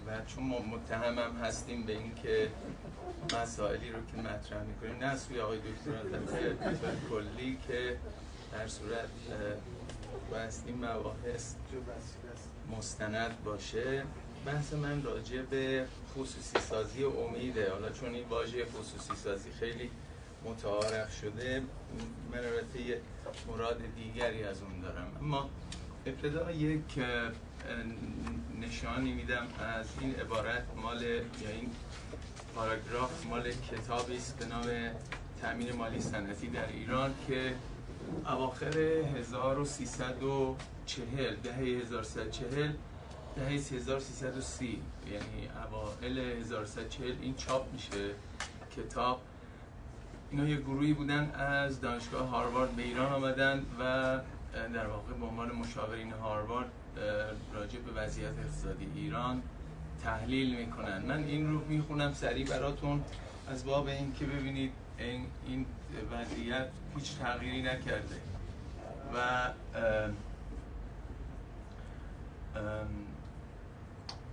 و چون ما متهمم هستیم به این که مسائلی رو که مطرح میکنیم نه از سوی آقای دکتر البته به طور کلی که در صورت بحث این مباحث مستند باشه. بحث من راجع به خصوصی سازی امیده. حالا چون این واژه خصوصی سازی خیلی متعارف شده، من البته یه مراد دیگری از اون دارم. اما ابتدا یک نشانی میدم از این عبارت مال یا این پاراگراف مال کتابی است به نام تامین مالی صنعتی در ایران که اواخر 1340 دهه 1340 دهه 1330 یعنی اوائل 1340 این چاپ میشه کتاب. اینا یه گروهی بودن از دانشگاه هاروارد به ایران آمدن و در واقع به عنوان مشاورین هاروارد راجع به وضعیت اقتصادی ایران تحلیل میکنن. من این رو میخونم سریع براتون از باب این که ببینید این وضعیت هیچ تغییری نکرده و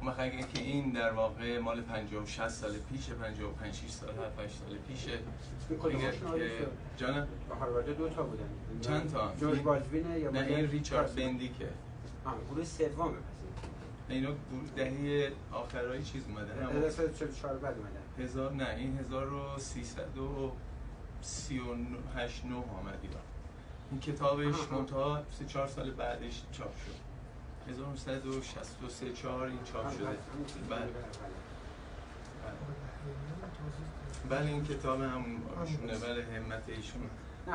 مخاطر که این در واقع مال 50-60 سال پیشه، 55-6 سال 7-8 سال پیشه. جانم هاروارد دو تا بودن. چند تا؟ جورج بالدوینه یا نه این ریچارد بندیکه. گروه سومه پس. اینا دهه آخرای چیز اومدن. 1344 بعد اومدن. نه این 1338 9 آمد ایران. این کتابش منتها 3-4 سال بعدش چاپ شد. 1963 4 این چاپ شده. بله این کتاب همون باشونه. بله همت ایشون. نه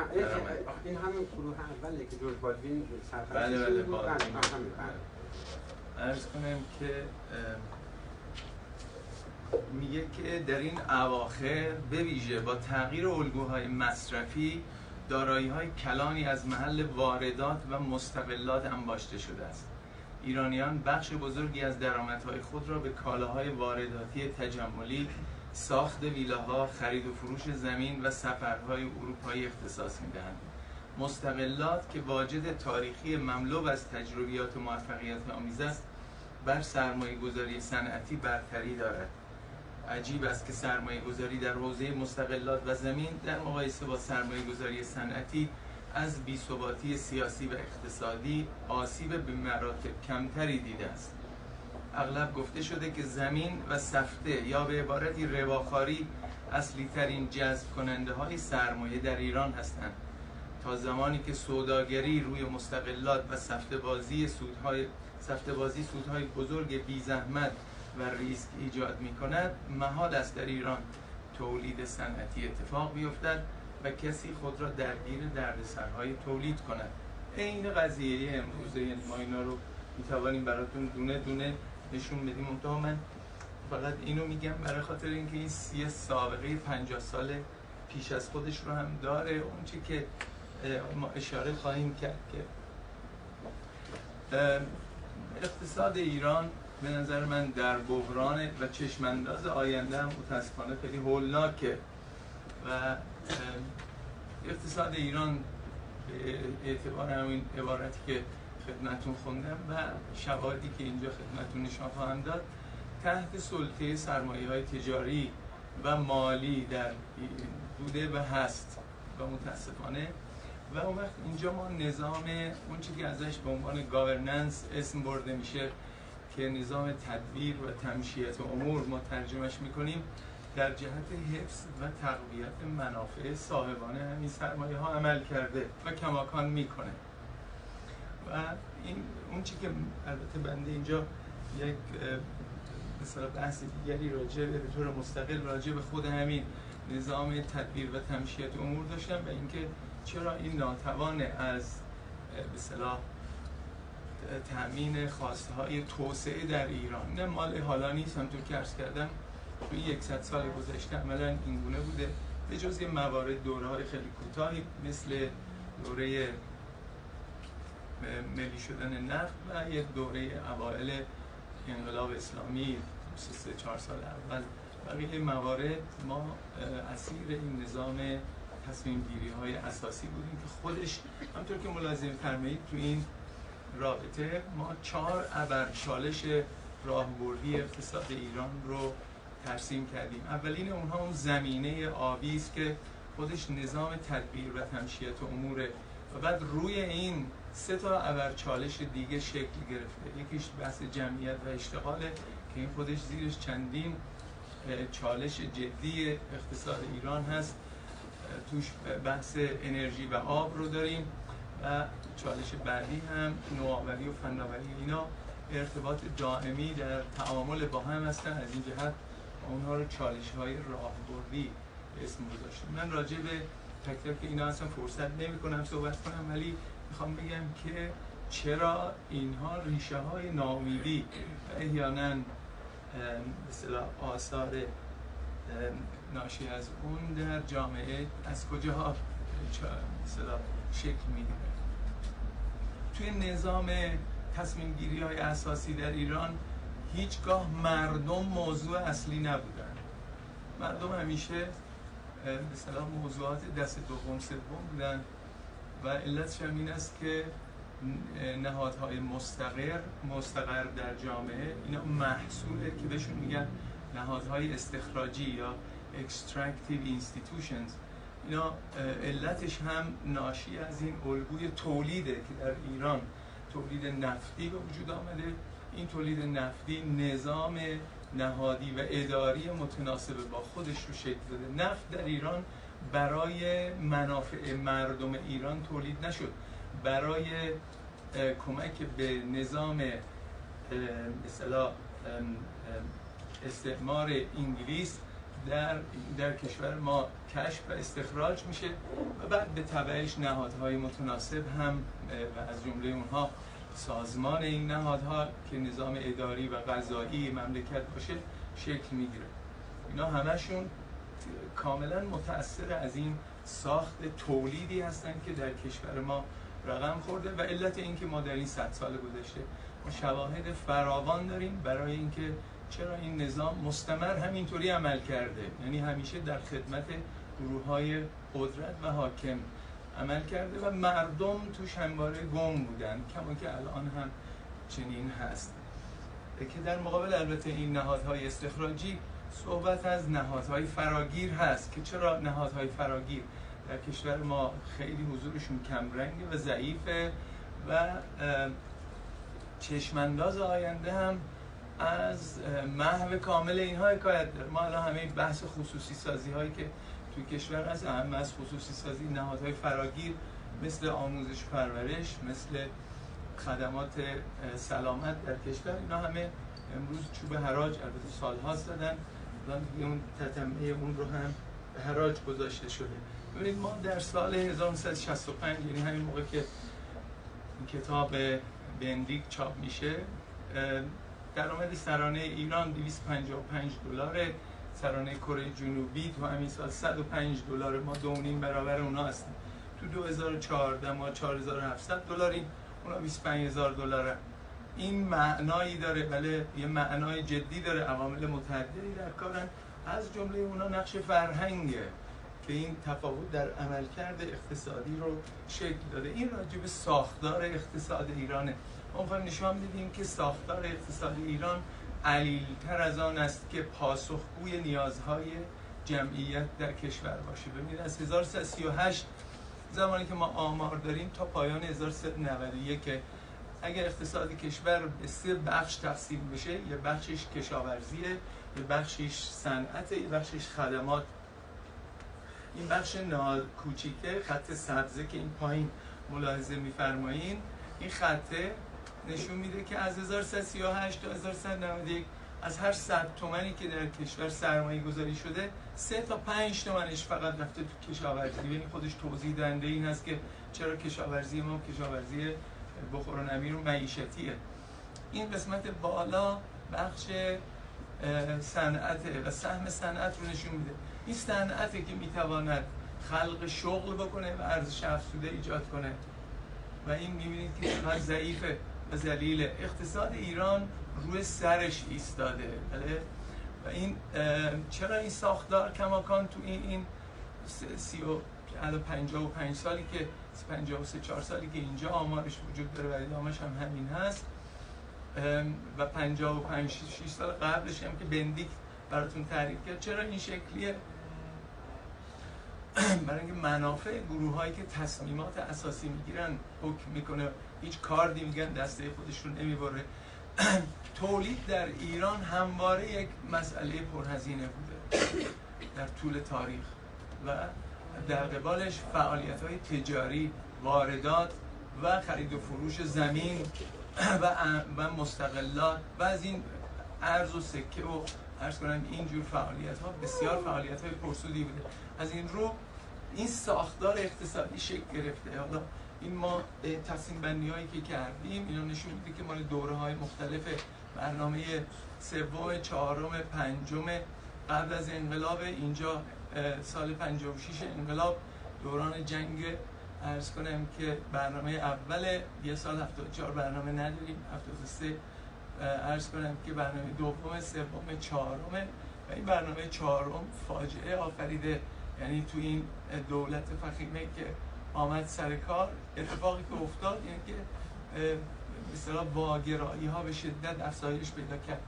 این همون گروه اوله که جورج بالدوین بله عرض کنم که میگه که در این اواخر به ویژه با تغییر الگوهای مصرفی دارایی‌های کلانی از محل واردات و مستغلات انباشته شده است. ایرانیان بخش بزرگی از درآمدهای خود را به کالاهای وارداتی تجملی، ساخت ویلاها، خرید و فروش زمین و سفرهای اروپایی اختصاص می‌دهند. مستغلات که واجد تاریخی مملو از تجربیات و موفقیت آمیز است، بر سرمایه‌گذاری صنعتی برتری دارد. عجیب است که سرمایه‌گذاری در حوزه مستغلات و زمین در مقایسه با سرمایه‌گذاری صنعتی از بی‌ثباتی سیاسی و اقتصادی آسیب به مراتب کمتری دیده است. اغلب گفته شده که زمین و سفته یا به عبارتی رباخواری اصلی ترین جذب کننده های سرمایه در ایران هستند. تا زمانی که سوداگری روی مستغلات و سفته بازی سودهای بزرگ بی زحمت و ریسک ایجاد می کند، محال است در ایران تولید صنعتی اتفاق بیفتد و کسی خود را درگیر دردسرهای تولید کند. این قضیه امروزه، یعنی ما اینا رو می توانیم براتون دونه دونه نشون بدیم. منتها من فقط اینو میگم برای خاطر اینکه این سابقه 50 سال پیش از خودش رو هم داره. اون چی که ما اشاره خواهیم کرد که اقتصاد ایران به نظر من در بحران و چشمانداز آینده هم متاسفانه خیلی هولناکه و اقتصاد ایران به اعتبار همین عبارتی که خدمتون خوندم و شواهدی که اینجا خدمتون نشان خواهم داد تحت سلطه سرمایه‌های تجاری و مالی در بوده و هست و متاسفانه و اون وقت اینجا ما نظام اون چیزی که ازش به عنوان گاورننس اسم برده میشه که نظام تدبیر و تمشیت امور ما ترجمهش میکنیم در جهت حفظ و تقویت منافع صاحبانه همین سرمایه ها عمل کرده و کماکان میکنه و این اون چیزی که البته بنده اینجا یک مثلا بحث دیگری راجع به طور مستقل راجع به خود همین نظام تدبیر و تمشیت امور داشتم و اینکه چرا این ناتوان از به اصطلاح تامین خواسته های توسعه در ایران نه مال حالا نیست. همونطور که عرض کردم توی 100 سال گذشته عملاً این گونه بوده به جز یه موارد دوره‌های خیلی کوتاهی مثل دوره ملی شدن نفت و یک دوره اوایل انقلاب اسلامی 3-4 سال اول. بقیه موارد ما اسیر این نظام تصمیم گیری های اساسی بودیم که خودش همطور که ملاحظه فرمایید تو این رابطه ما 4 ابر چالش راهبردی اقتصاد ایران رو ترسیم کردیم. اولین اونها اون زمینه آبی است که خودش نظام تدبیر و تمشیت اموره و بعد روی این 3 ابرچالش دیگه شکل گرفته. یکیش بحث جمعیت و اشتغاله که این خودش زیرش چندین چالش جدی اقتصاد ایران هست. توش بحث انرژی و آب رو داریم و چالش بعدی هم نوآوری و فناوری. اینا ارتباط دائمی در تعامل با هم هستن. از این جهت اونها رو چالش‌های راهبردی اسم گذاشتیم. من راجع به تک تک اینا اصلا فرصت نمی‌کنم صحبت کنم، ولی میخوام بگم که چرا اینها ریشه های ناامیدی و احیانا به اصطلاح آثار ناشی از اون در جامعه از کجاها مثلا شکل میگیره. توی نظام تصمیم گیری های اساسی در ایران هیچگاه مردم موضوع اصلی نبودن. مردم همیشه مثلا موضوعات دست دوم سوم بودن و علتش هم این است که نهادهای مستقر در جامعه اینا محصوله که بهشون میگن نهادهای استخراجی یا extractive institutions. اینا علتش هم ناشی از این الگوی تولیده که در ایران تولید نفتی به وجود آمده. این تولید نفتی نظام نهادی و اداری متناسب با خودش رو شکل داده. نفت در ایران برای منافع مردم ایران تولید نشد، برای کمک به نظام اصطلاح استعمار انگلیس در کشور ما کشف و استخراج میشه و بعد به تبعش نهادهای متناسب هم و از جمله اونها سازمان این نهادها که نظام اداری و قضایی مملکت باشه شکل میگیره. اینا همشون کاملا متأثر از این ساخت تولیدی هستن که در کشور ما رقم خورده و علت این که ما در این 100 سال گذشته ما شواهد فراوان داریم برای اینکه چرا این نظام مستمر همینطوری عمل کرده، یعنی همیشه در خدمت گروه‌های قدرت و حاکم عمل کرده و مردم توش همواره گم بودن، کما که الان هم چنین هست. که در مقابل البته این نهادهای استخراجی صحبت از نهادهای فراگیر هست که چرا نهادهای فراگیر در کشور ما خیلی حضورشون کمرنگه و ضعیفه و چشمانداز آینده هم از محو کامل اینها حکایت داره. ما الان همه بحث خصوصی سازی هایی که توی کشور هست، اهم از خصوصی سازی نهادهای فراگیر مثل آموزش پرورش، مثل خدمات سلامت در کشور، اینا همه امروز چوب حراج البته سال‌هاست دادن و اون تتمه اون رو هم به حراج گذاشته شده. ببینید ما در سال 1965 یعنی همین موقع که این کتاب بندیک چاپ میشه، درآمد سرانه ایران $255، سرانه کره جنوبی تو همین سال $105، ما 2.5 برابر اونا هستیم. تو 2014 ما $4700، اونا $25000. این معنایی داره، ولی یه معنای جدی داره، عوامل متعددی در کارن، از جمله اونا نقش فرهنگه که این تفاوت در عملکرد اقتصادی رو شکل داده. این راجع به ساختار اقتصاد ایرانه. ما می‌خوایم نشون بدیم که ساختار اقتصاد ایران علیل‌تر از آن است که پاسخگوی نیازهای جمعیت در کشور باشه. ببینید از 1338 زمانی که ما آمار داریم تا پایان 1391 که اگر اقتصاد کشور به 3 بخش تقسیم بشه، یه بخشش کشاورزیه، یه بخشش صنعت، یه بخشش خدمات. این بخش کوچیکه خط سبزه که این پایین ملاحظه می‌فرمایید، این خطه نشون میده که از 1338 تا 1191 از هر 100 تومانی که در کشور سرمایه گذاری شده 3 تا 5 تومنش فقط رفته تو کشاورزی. یعنی خودش توضیح دهنده این هست که چرا کشاورزی ما کشاورزی بخور و نمیر و معیشتیه. این قسمت بالا بخش صنعته و سهم صنعت رو نشون میده. این صنعته که میتواند خلق شغل بکنه و ارزش افزوده ایجاد کنه و این میبینید که چقدر ضعیفه و ذلیله. اقتصاد ایران روی سرش ایستاده، بله؟ و این چرا این ساختار کماکان تو این 55 سالی که 53-4 سالی که اینجا آمارش وجود داره و ادامه‌ش هم همین هست، و 55 6 سال قبلش هم که بندیکت براتون تعریف کرد. چرا این شکلیه؟ برای اینکه منافع گروه‌هایی که تصمیمات اساسی میگیرن حکم میکنه، هیچ کاردی میگن دسته خودشون نمیبره. تولید در ایران همواره یک مسئله پرهزینه بوده در طول تاریخ و در قبالش فعالیت‌های تجاری، واردات و خرید و فروش زمین و مستغلات و از این ارز و سکه و عرض کنم اینجور فعالیت‌ها بسیار فعالیت‌های پرسودی بوده. از این رو این ساختار اقتصادی شکل گرفته. حالا این ما تصمیم بندی‌هایی که کردیم اینا نشون میده که مال دوره‌های مختلف برنامه سوم، چهارم، پنجم قبل از انقلاب، اینجا سال 56 انقلاب، دوران جنگ، عرض کنم که برنامه اول یه سال 74 برنامه نداریم، 73 عرض کنم که برنامه دوم، سوم، چهارم و این برنامه چهارم فاجعه آفریده. یعنی تو این دولت فخیمه که آمد سر کار، اتفاقی که افتاد یعنی که مثلا واگرایی ها به شدت افزایش پیدا کرد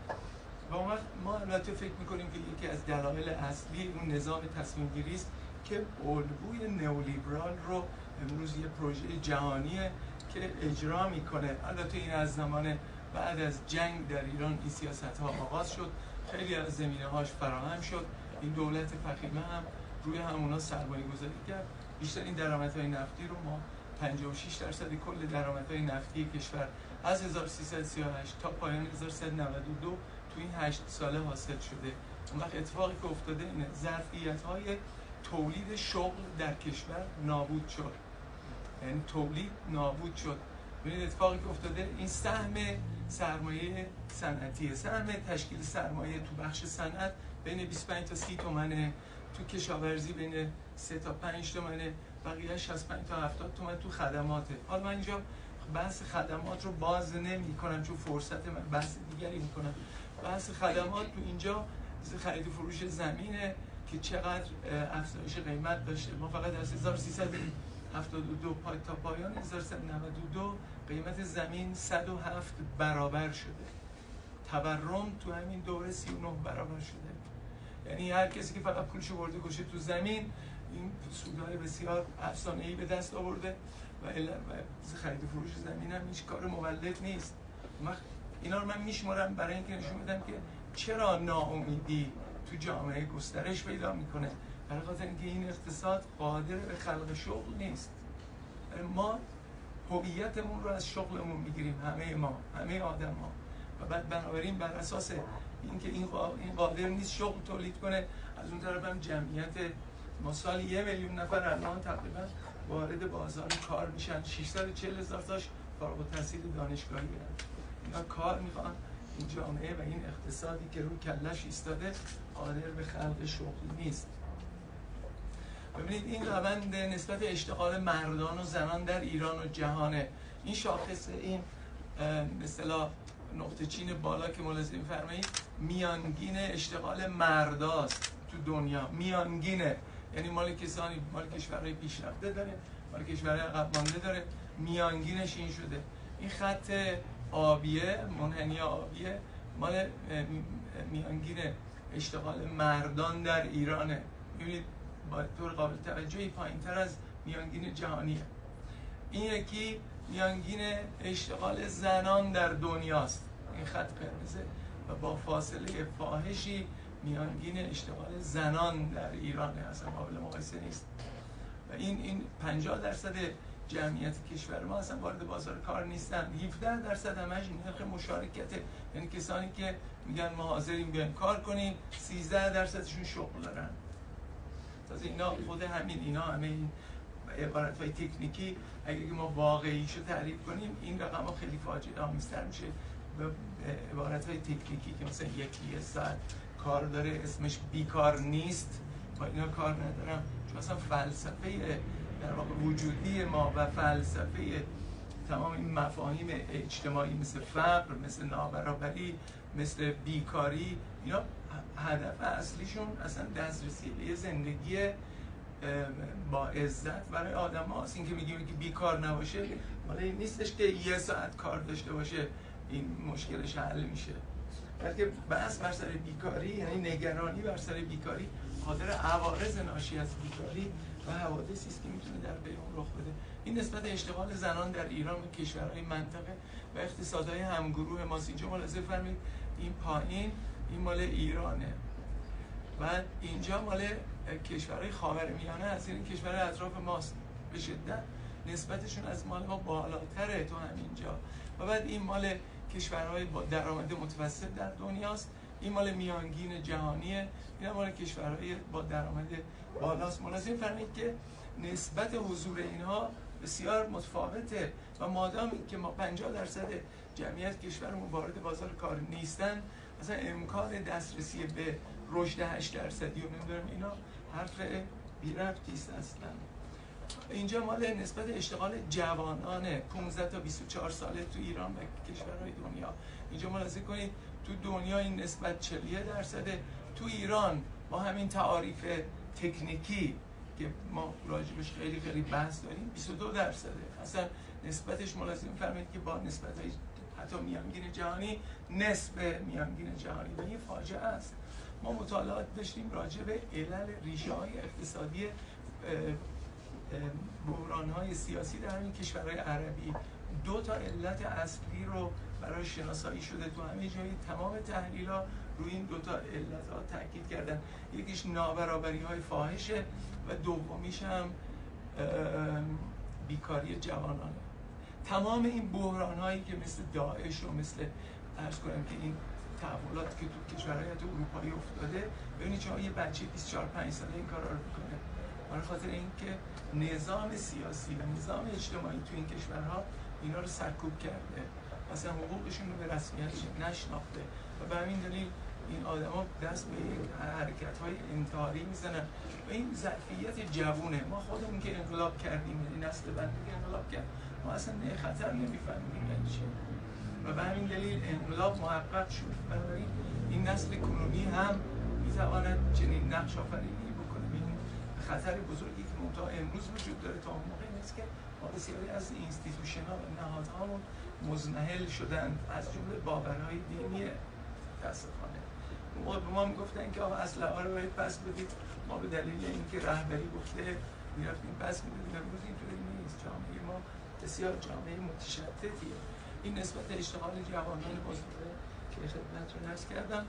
و ما البته فکر میکنیم که یکی از دلایل اصلی اون نظام تصمیم گیری است که الگوی نئولیبرال رو امروز یه پروژه جهانیه که اجرا میکنه. البته این از زمان بعد از جنگ در ایران این سیاست ها آغاز شد، خیلی از زمینه هاش فراهم شد. این دولت فخیمه هم روی همونا سرمایه گذاری کرد. بیشترین درآمدهای نفتی رو ما 56% کل درآمدهای نفتی کشور از 1338 تا پایان 1392 تو این 8 ساله حاصل شده. اون وقت اتفاقی که افتاده اینه ظرفیت‌های تولید شغل در کشور نابود شد. یعنی تولید نابود شد. ببینید اتفاقی که افتاده این سهم سرمایه صنعتیه، سهم تشکیل سرمایه تو بخش صنعت بین 25 تا 30 تومنه، تو کشاورزی بین 3 تا 5 تومنه، بقیه 65 تا 70 تومن تو خدماته. حالا من اینجا بحث خدمات رو باز نمی کنم چون فرصت من بحث دیگری میکنم. بحث خدمات تو اینجا خرید و فروش زمینه که چقدر افزایش قیمت داشته. ما فقط از 1372 تا پایان 1392 قیمت زمین 107 برابر شده. تورم تو همین دوره 39 برابر شده. یعنی هر کسی که فقط پولشو برده گوشه تو زمین، این سودهای بسیار افسانه‌ای به دست آورده و خرید و فروش زمین هم هیچ کار مولد نیست. اینا رو من میشمارم برای اینکه نشون بدم که چرا ناامیدی تو جامعه گسترش پیدا میکنه. برای خاطر اینکه این اقتصاد قادر به خلق شغل نیست. ما هویتمون رو از شغلمون میگیریم، همه آدم‌ها، و بعد بنابراین بر اساس اینکه این قادر نیست شغل تولید کنه، از اون طرف هم جمعیت ما سال 1 میلیون نفر الان تقریبا وارد بازار کار میشن. 640,000 تاش فارغ التحصیل دانشگاهی هستن. اینا کار میخوان. این جامعه و این اقتصادی که رو کلش ایستاده قادر به خلق شغل نیست. ببینید این روند نسبت اشتغال مردان و زنان در ایران و جهانه. این شاخص، این به اصطلاح نقطه چین بالا که ملاحظه می‌فرمایید میانگین اشتغال مرداست تو دنیا. میانگینه، یعنی مال کشورهای پیشرفته داره، مال کشورهای عقب مانده داره. میانگینش این شده. این خط آبیه، منحنی آبیه، مال میانگین اشتغال مردان در ایرانه. می‌بینید با طور قابل توجهی پایین‌تر از میانگین جهانیه. این یکی میانگین اشتغال زنان در دنیاست. این خط قرمزه و با فاصله فاحشی میانگین اشتغال زنان در ایران اصلا قابل مقایسه نیست. و این 50% جمعیت کشور ما اصلا وارد بازار کار نیستن. 17% همش نرخ مشارکته، یعنی کسانی که میگن ما حاضریم بیایم کار کنیم، 13%شون شغل دارن. تازه اینا خود اینا همه این عبارت‌های تکنیکی اگه ما واقعیشو تعریف کنیم این رقم ها خیلی فاجعه آمیزتر میشه به عبارت‌های تکنیکی که مثلا یه ساعت کار داره اسمش بیکار نیست، با اینا کار ندارم. چون مثلا فلسفه در واقع وجودی ما و فلسفه تمام این مفاهیم اجتماعی مثل فقر، مثل نابرابری، مثل بیکاری، اینا هدف اصلیشون اصلا دسترسی به یه زندگی با عزت برای آدم هاست. این که میگیم که بیکار نباشه مالا این نیستش که 1 ساعت کار داشته باشه این مشکلش حل میشه، بلکه بحث بر سر بیکاری، یعنی نگرانی بر سر بیکاری، خاطر عوارض ناشی از بیکاری و حوادثی است که میتونه در پیام رخ بده. این نسبت اشتغال زنان در ایران و کشورهای منطقه و اقتصادهای همگروه ماست. اینجا ملاحظه فرمایید این پایین این مال ایرانه و اینجا مال کشورهای خاورمیانه است، این کشورهای اطراف ماست به شدت نسبتشون از مال ما بالاتره تو همینجا. و بعد این مال کشورهای با درآمد متوسط در دنیاست، این مال میانگین جهانیه، این مال کشورهای با درآمد بالاست. ملاحظه فرمایید که نسبت حضور اینها بسیار متفاوته و مادام که ما 50% جمعیت کشورمون وارد بازار کار نیستن، مثلا امکان دسترسی به رشد 8% و نمیدونم اینا حرف بی ربطی است اصلا. اینجا مال نسبت اشتغال جوانانه 15 تا 24 ساله تو ایران و کشورهای دنیا. اینجا ملاحظه کنید تو دنیا این نسبت 41%، تو ایران با همین تعاریف تکنیکی که ما راجبش خیلی بحث داریم 22%. اصلا نسبتش ملاحظه فرمایید که با نسبت‌های حتی میانگین جهانی نسب میانگین جهانی و این فاجعه است. ما مطالعات داشتیم راجع به علل ریشه‌های اقتصادی بحران‌های سیاسی در همین کشورهای عربی. 2 تا علت اصلی رو برای شناسایی شده تو همه جای تمام تحلیل‌ها روی این 2 تا علت‌ها تاکید کردن. یکیش نابرابری‌های فاحشه و دومیش هم بیکاری جوانانه. تمام این بحران‌هایی که مثل داعش و مثل عرض کنم که این تحولات که تو کشورهای اروپایی افتاده، ببینید چرا یه بچه 24-5 ساله این کارا رو میکنه؟ برای خاطر اینکه نظام سیاسی و نظام اجتماعی تو این کشورها اینا رو سرکوب کرده، مثلا حقوقشون رو به رسمیت نشناخته و به همین دلیل این آدما دست به یک حرکت‌های انتحاری میزنن و این ظرفیت جوونه. ما خودمون که انقلاب کردیم، این نسل بعد که انقلاب کرد، ما اصلا خطر نمی‌فهمیم یعنی چی و به همین دلیل انقلاب محقق شد. بنابراین این نسل کنونی هم میتواند چنین نقش آفرینی بکنه. این خطر بزرگی که منتها امروز وجود داره تا اون موقع نیست که ما بسیاری از اینستیتوشن‌ها و نهادهامون مزمحل شدن، از جمله باورهای دینی. متاسفانه به ما میگفتن که اسلحه‌ها رو باید پس بدید، ما به دلیل اینکه رهبری گفته میرفتیم پس میدادیم. امروز اینطوری نیست. جامعه ما بسیار جامعه متشتتیه. این نسبت اشتغال جوانان بزرگه که خدمتتون عرض کردم.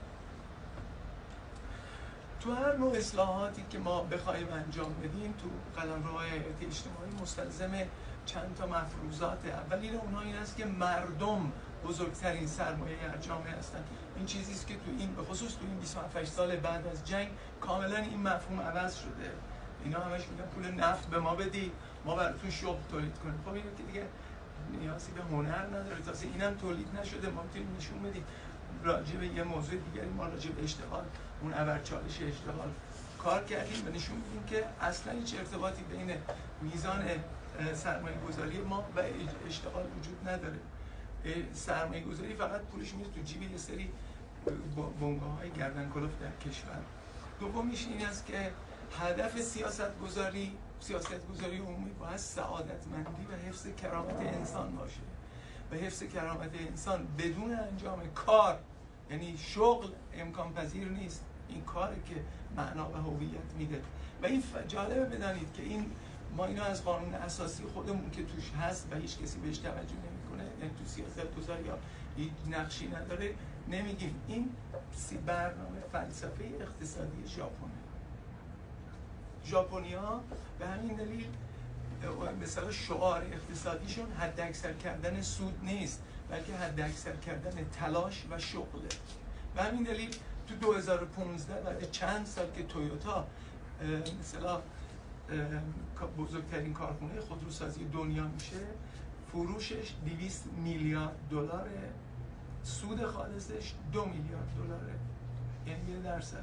تو هر نوع اصلاحاتی که ما بخوایم انجام بدیم تو قلمروهای حیات اجتماعی مستلزم چند تا مفروضات. اولین اونها این است که مردم بزرگترین سرمایه هر جامعه هستند. این چیزی است که تو این به خصوص تو این 27 سال بعد از جنگ کاملا این مفهوم عوض شده. اینا همش میگن پول نفت به ما بدی ما براتون شغل تولید کنیم. خب اینو که دیگه نیازی به هنر نداره، تازه اینم تولید نشده. ما میتونیم نشون بدیم راجع به یه موضوع دیگری، ما راجع به اشتغال، اون ابرچالش اشتغال کار کردیم و نشون میدیم که اصلا هیچ ارتباطی بین میزان سرمایه گذاری ما و اشتغال وجود نداره. سرمایه گذاری فقط پولش میره تو جیب یه سری بنگاه‌های گردن کلوف در کشور. دومیش این است که هدف سیاست گذاری عمومی باید سعادتمندی و حفظ کرامت انسان باشه و حفظ کرامت انسان بدون انجام کار یعنی شغل امکان پذیر نیست. این کاری که معنا و هویت میده و این جالبه بدانید که این ما اینا از قانون اساسی خودمون که توش هست و هیچ کسی بهش توجه نمیکنه، یعنی تو سیاست گذاری یا هیچ نقشی نداره نمیگیم. این برنامه فلسفه اقتصادی ژاپنی‌ها به همین دلیل مثلا شعار اقتصادیشون حد اکثر کردن سود نیست بلکه حد اکثر کردن تلاش و شغله. به همین دلیل تو 2015 بعد چند سال که تویوتا مثلا بزرگترین کارخونه خودروسازی دنیا میشه، فروشش 200 میلیارد دلاره، سود خالصش 2 میلیارد دلاره، یعنی 1%.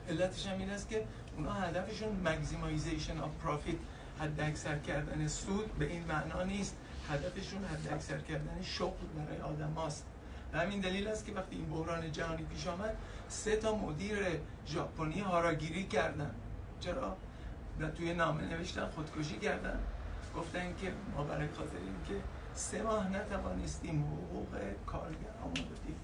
علتش هم این است که اونا هدفشون ماکسیمایزیشن آف پروفیت، حد اکثر کردن سود به این معنا نیست، هدفشون حد اکثر کردن شغل برای آدم هاست. به همین دلیل است که وقتی این بحران جهانی پیش آمد 3 تا مدیر ژاپنی هاراگیری کردن. چرا؟ توی نامه نوشتن خودکشی کردن گفتن که ما برای خاطر اینکه 3 ماه نتوانستیم حقوق کارگران بدیم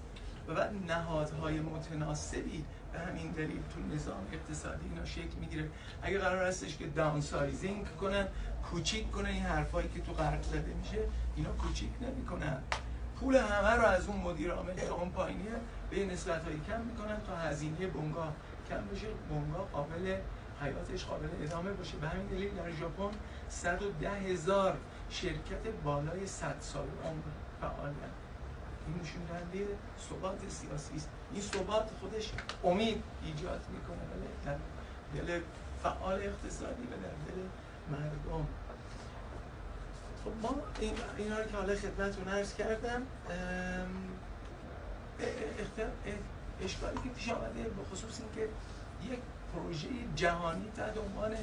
و بعد نهادهای متناسبی به همین دلیل تو نظام اقتصادی اینا شکل میگیره. اگه قرار هستش که داون سایزینگ کنن، کوچیک کنن، این حرفایی که تو غرب زده میشه اینا کوچیک نمیکنن، پول همه رو از اون مدیر عامل تا اون پایینیه به نسبت‌هایی کم میکنن تا هزینه بنگاه کم بشه، بنگاه قابل حیاتش قابل ادامه باشه. به همین دلیل در ژاپن 110,000 شرکت بالای 100 سال عمر فعالن. این نشون دهنده ثبات سیاسی است. این ثبات خودش امید ایجاد میکنه در دل فعال اقتصادی و در دل مردم. خب ما اینا رو که حالا خدمتتون عرض کردم، اشکالی که پیش آمده به خصوص این که یک پروژه جهانی تحت عنوان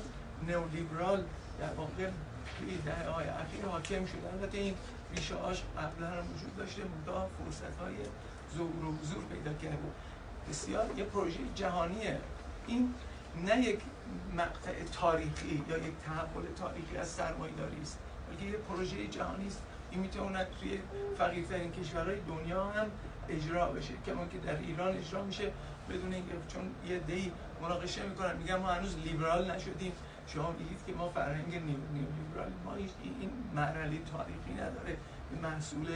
نئولیبرال در واقع توی دهه‌های اخیر حاکم شده. البته این ریشه هاش قبلا هم وجود داشته، منتها فرصت‌های ظهور و حضور پیدا کرده. بسیار یک پروژه جهانیه. این نه یک مقطع تاریخی یا یک تحول تاریخی از سرمایه‌داری است، بلکه یک پروژه جهانی است. این میتونه توی فقیرترین کشورهای دنیا هم اجرا بشه، کما که در ایران اجرا میشه بدون اینکه، چون یه دی مناقشه میکنن میگن ما هنوز لیبرال نشدیم. شما میگید که ما فرهنگ نیولیبرال، ما این مرحله تاریخی نداره، این محصول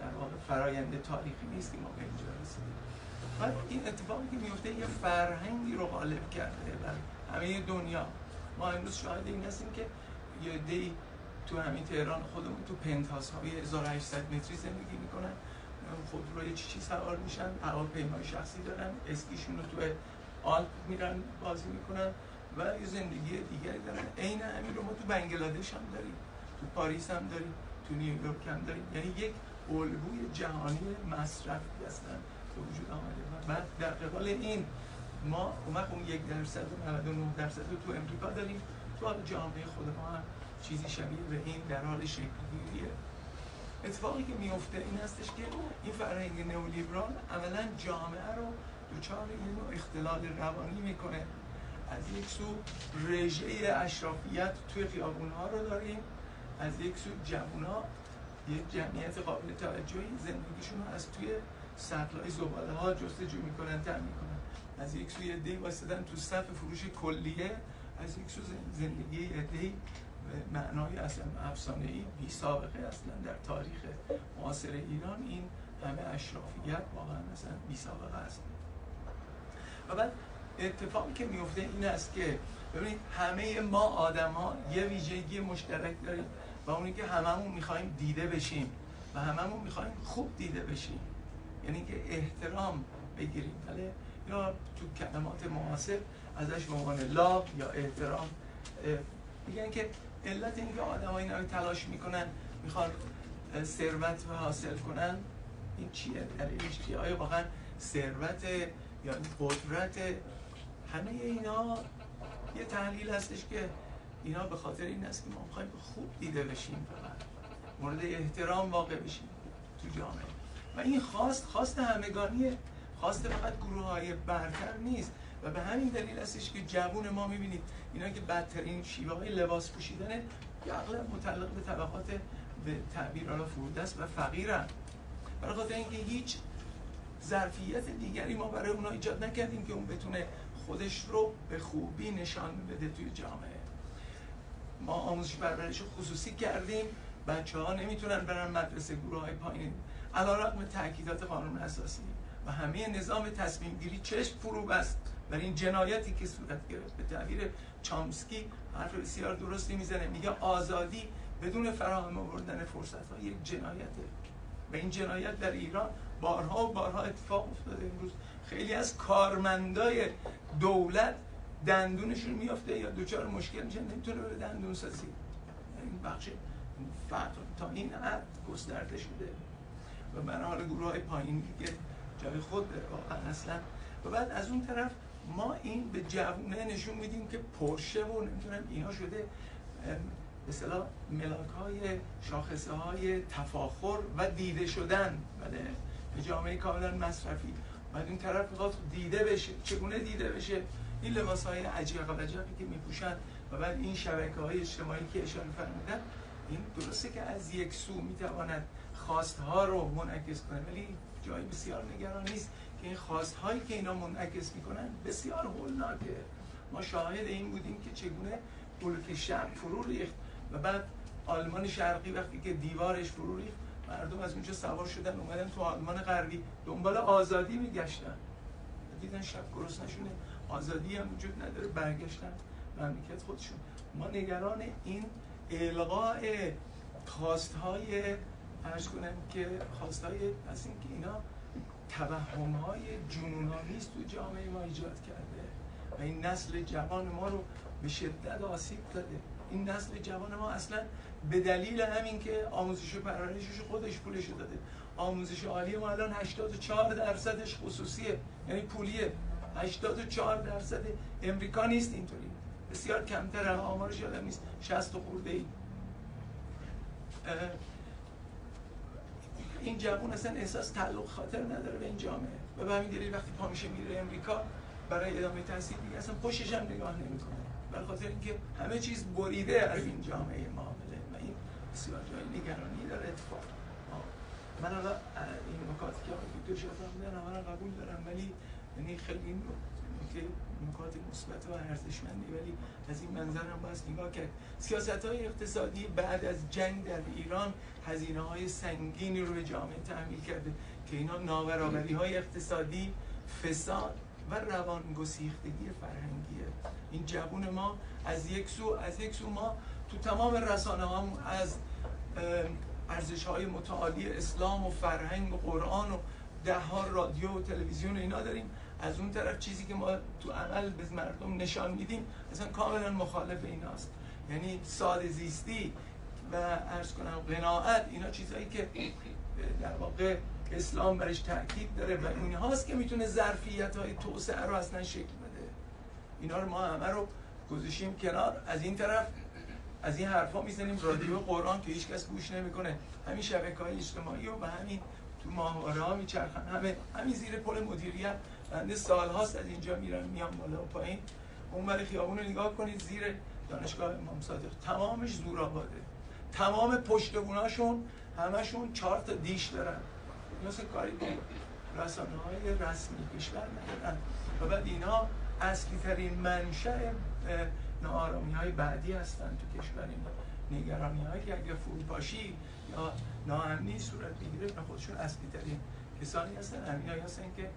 در واقع فرآیند تاریخی نیست که ما به اینجا رسیدیم. و این اتفاقی که میفته یه فرهنگی رو غالب کرده بر همه دنیا. ما امروز شاهد این هستیم که یه دی تو همین تهران خودمون تو پنت‌هاوس‌های 1800 متری زندگی میکنن، خودروی چی سوار میشن، هواپیمای شخصی دارن، اسکیشون رو تو آلپ میرن بازی میکنن و یه زندگی دیگری دارن. عین همین رو ما تو بنگلادش هم داریم، تو پاریس هم داریم، تو نیویورک هم داریم. یعنی یک الگوی جهانی مصرفی هستن به وجود آمده. و بعد در قبال این ما اون 1% و 99% رو تو امریکا داریم. تو جامعه خود ما هم چیزی شبیه به این در حال شکل‌گیریه. اتفاقی که میفته این هستش که این فرهنگ نئولیبرال عملاً جامعه رو دچار یه نوع اختلال روانی میکنه. از یک سو رژه اشرافیت توی خیابون‌ها رو داریم، از یک سو جوونا یک جمعیت قابل توجهی زندگیشون رو از توی سطل‌های زباله‌ها جستجو میکنن، تامین میکنن. از یک سوی عده‌ای واسطن تو صف فروش کلیه، از یک سو زندگی عده‌ای معنای اصلا افسانه‌ای بی سابقه اصلا در تاریخ معاصر ایران. این همه اشرافیت واقعا اصلا بی سابقه است. و بعد اتفاقی که میفته این است که ببینید همه ما آدم‌ها یه ویژگی مشترک داریم و اونی که هممون می‌خوایم دیده بشیم و هممون می‌خوایم خوب دیده بشیم، یعنی که احترام بگیریم. ولی یا تو کلمات معاصر ازش به عنوان لاو یا احترام میگن که علت اینکه آدم‌ها اینا رو تلاش میکنن میخوان ثروت رو حاصل کنن، این چیه؟ دلیلش چیه؟ آیا واقعا ثروت یا قدرت؟ همه اینا یه تحلیل هستش که اینا به خاطر این است که ما میخوایم خوب دیده بشیم، فقط مورد احترام واقع بشیم تو جامعه. و این خواست همگانیه، خواست فقط گروه‌های برتر نیست. و به همین دلیل هستش که جوون ما میبینید اینا که بدترین شیوه‌های لباس پوشیدنه یا اغلب متعلق به طبقات به تعبیر حالا فرودست و فقیرن، برای خاطر اینکه هیچ ظرفیت دیگری ما برای اونا ایجاد نکردیم که اون بتونه خودش رو به خوبی نشان بده توی جامعه. ما آموزش پرورش خصوصی کردیم، بچه‌ها نمیتونن برن مدرسه، گروه‌های پایین، علیرغم تاکیدات قانون اساسی و همه نظام تصمیم گیری چشم فرو بست بر این جنایتی که صورت گرفت. به تعبیر چامسکی حرف بسیار درستی میزنه، میگه آزادی بدون فراهم آوردن فرصت‌ها یک جنایته و این جنایت در ایران بارها و بارها اتفاق افتاده. امروز خیلی از کارمندای دولت دندونشون میافته یا دوچار مشکل میشن، نمیتونه بره دندون سازی. این بخش فقر تا این حد گسترده شده و برای حال گروه‌های پایینی که جای خود داره واقعا اصلا. و بعد از اون طرف ما این به جوونه نشون میدیم که پرشه و نمیتونم اینا شده به اصطلاح ملاک‌های شاخصه‌های تفاخر و دیده شدن به جامعه کاملا مصرفی. بعد این طرف میخواد دیده بشه. چگونه دیده بشه؟ این لباس‌های عجیب و عجیبی که میپوشن و بعد این شبکه‌های اجتماعی که اشاره فرمودن این درسته که از یک سو میتواند خواستها رو منعکس کنه، ولی جای بسیار نگران نیست که این خواستهایی که اینا منعکس میکنن بسیار هولناکه. ما شاهد این بودیم که چگونه بلوک شرق فرو ریخت و بعد آلمان شرقی وقتی که دیوارش فرو ریخت، مردم از اونجا سوار شدن اومدن تو آلمان غربی دنبال آزادی میگشتن، دیدن شب گرسنه‌شونه، آزادی هم وجود نداره، برگشتن مملکت خودشون. ما نگران این الغاء خواستهای عرض کنم که خواستهای از این که اینا توهم‌های جنون‌آمیز تو جامعه ما ایجاد کرده و این نسل جوان ما رو به شدت آسیب داده. این نسل جوان ما اصلا به دلیل همین که آموزش و پرورشش خودش پولش داده، آموزش عالی ما الان 84%ش خصوصیه، یعنی پولیه. 84%. امریکا نیست اینطوری، بسیار کمتر، آمارش یادم نیست، 60 خورده ای. این جوان اصلا احساس تعلق خاطر نداره به این جامعه و به همین دلیل وقتی پا میشه میره امریکا برای ادامه تحصیل دیگه اصلا پشتش هم نگاه نمیکنه، به خاطر اینکه همه چیز بریده از این جامعه معامله و این بسیار جای نگرانی داره اتفاق. من حالا این نکاتی که آقای دکتر شفا میدن همه رو قبول دارم، ولی یعنی خیلی نکات مثبت و ارزشمندی، ولی از این منظر هم باید نگاه کرد. سیاست‌های اقتصادی بعد از جنگ در ایران هزینه‌های سنگینی رو به جامعه تحمیل کرده که اینا نابرابری‌های اقتصادی، فساد و روانگسیختگی فرهنگیه. این جوون ما از یک سو ما تو تمام رسانه‌هامون از ارزش‌های متعالی اسلام و فرهنگ و قرآن و ده‌ها رادیو و تلویزیون اینا داریم، از اون طرف چیزی که ما تو عمل به مردم نشان میدیم اصلا کاملا مخالف ایناست. یعنی ساده زیستی و عرض کنم قناعت، اینا چیزایی که در واقع اسلام برش تاکید داره و اینهاست که میتونه ظرفیت‌های توسعه رو اصلا شکل بده. اینا رو ما همه رو گذاشتیم کنار، از این طرف از این حرفا میزنیم رادیو قرآن که هیچ کس گوش نمیکنه، همین شبکه‌های اجتماعی و همین تو ماهواره‌ها میچرخن، همین زیر پل مدیریت بنده سال‌هاست از اینجا میام بالا و پایین. اون برای خیابون رو نگاه کنید، زیر دانشگاه امام صادق تمامش زورآباده، تمام پشتبوناشون همشون 4 تا دیش دارن، مثل کاری که رسانه‌های رسمی کشور ندارن و بعد اینا اصلی ترین منشأ ناآرامی‌های بعدی هستن تو کشور. این نگرانی‌هایی که اگه فروپاشی یا ناامنی صورت بگیره به خودشون اصلی ترین کسانی هستن، همینایی هستن که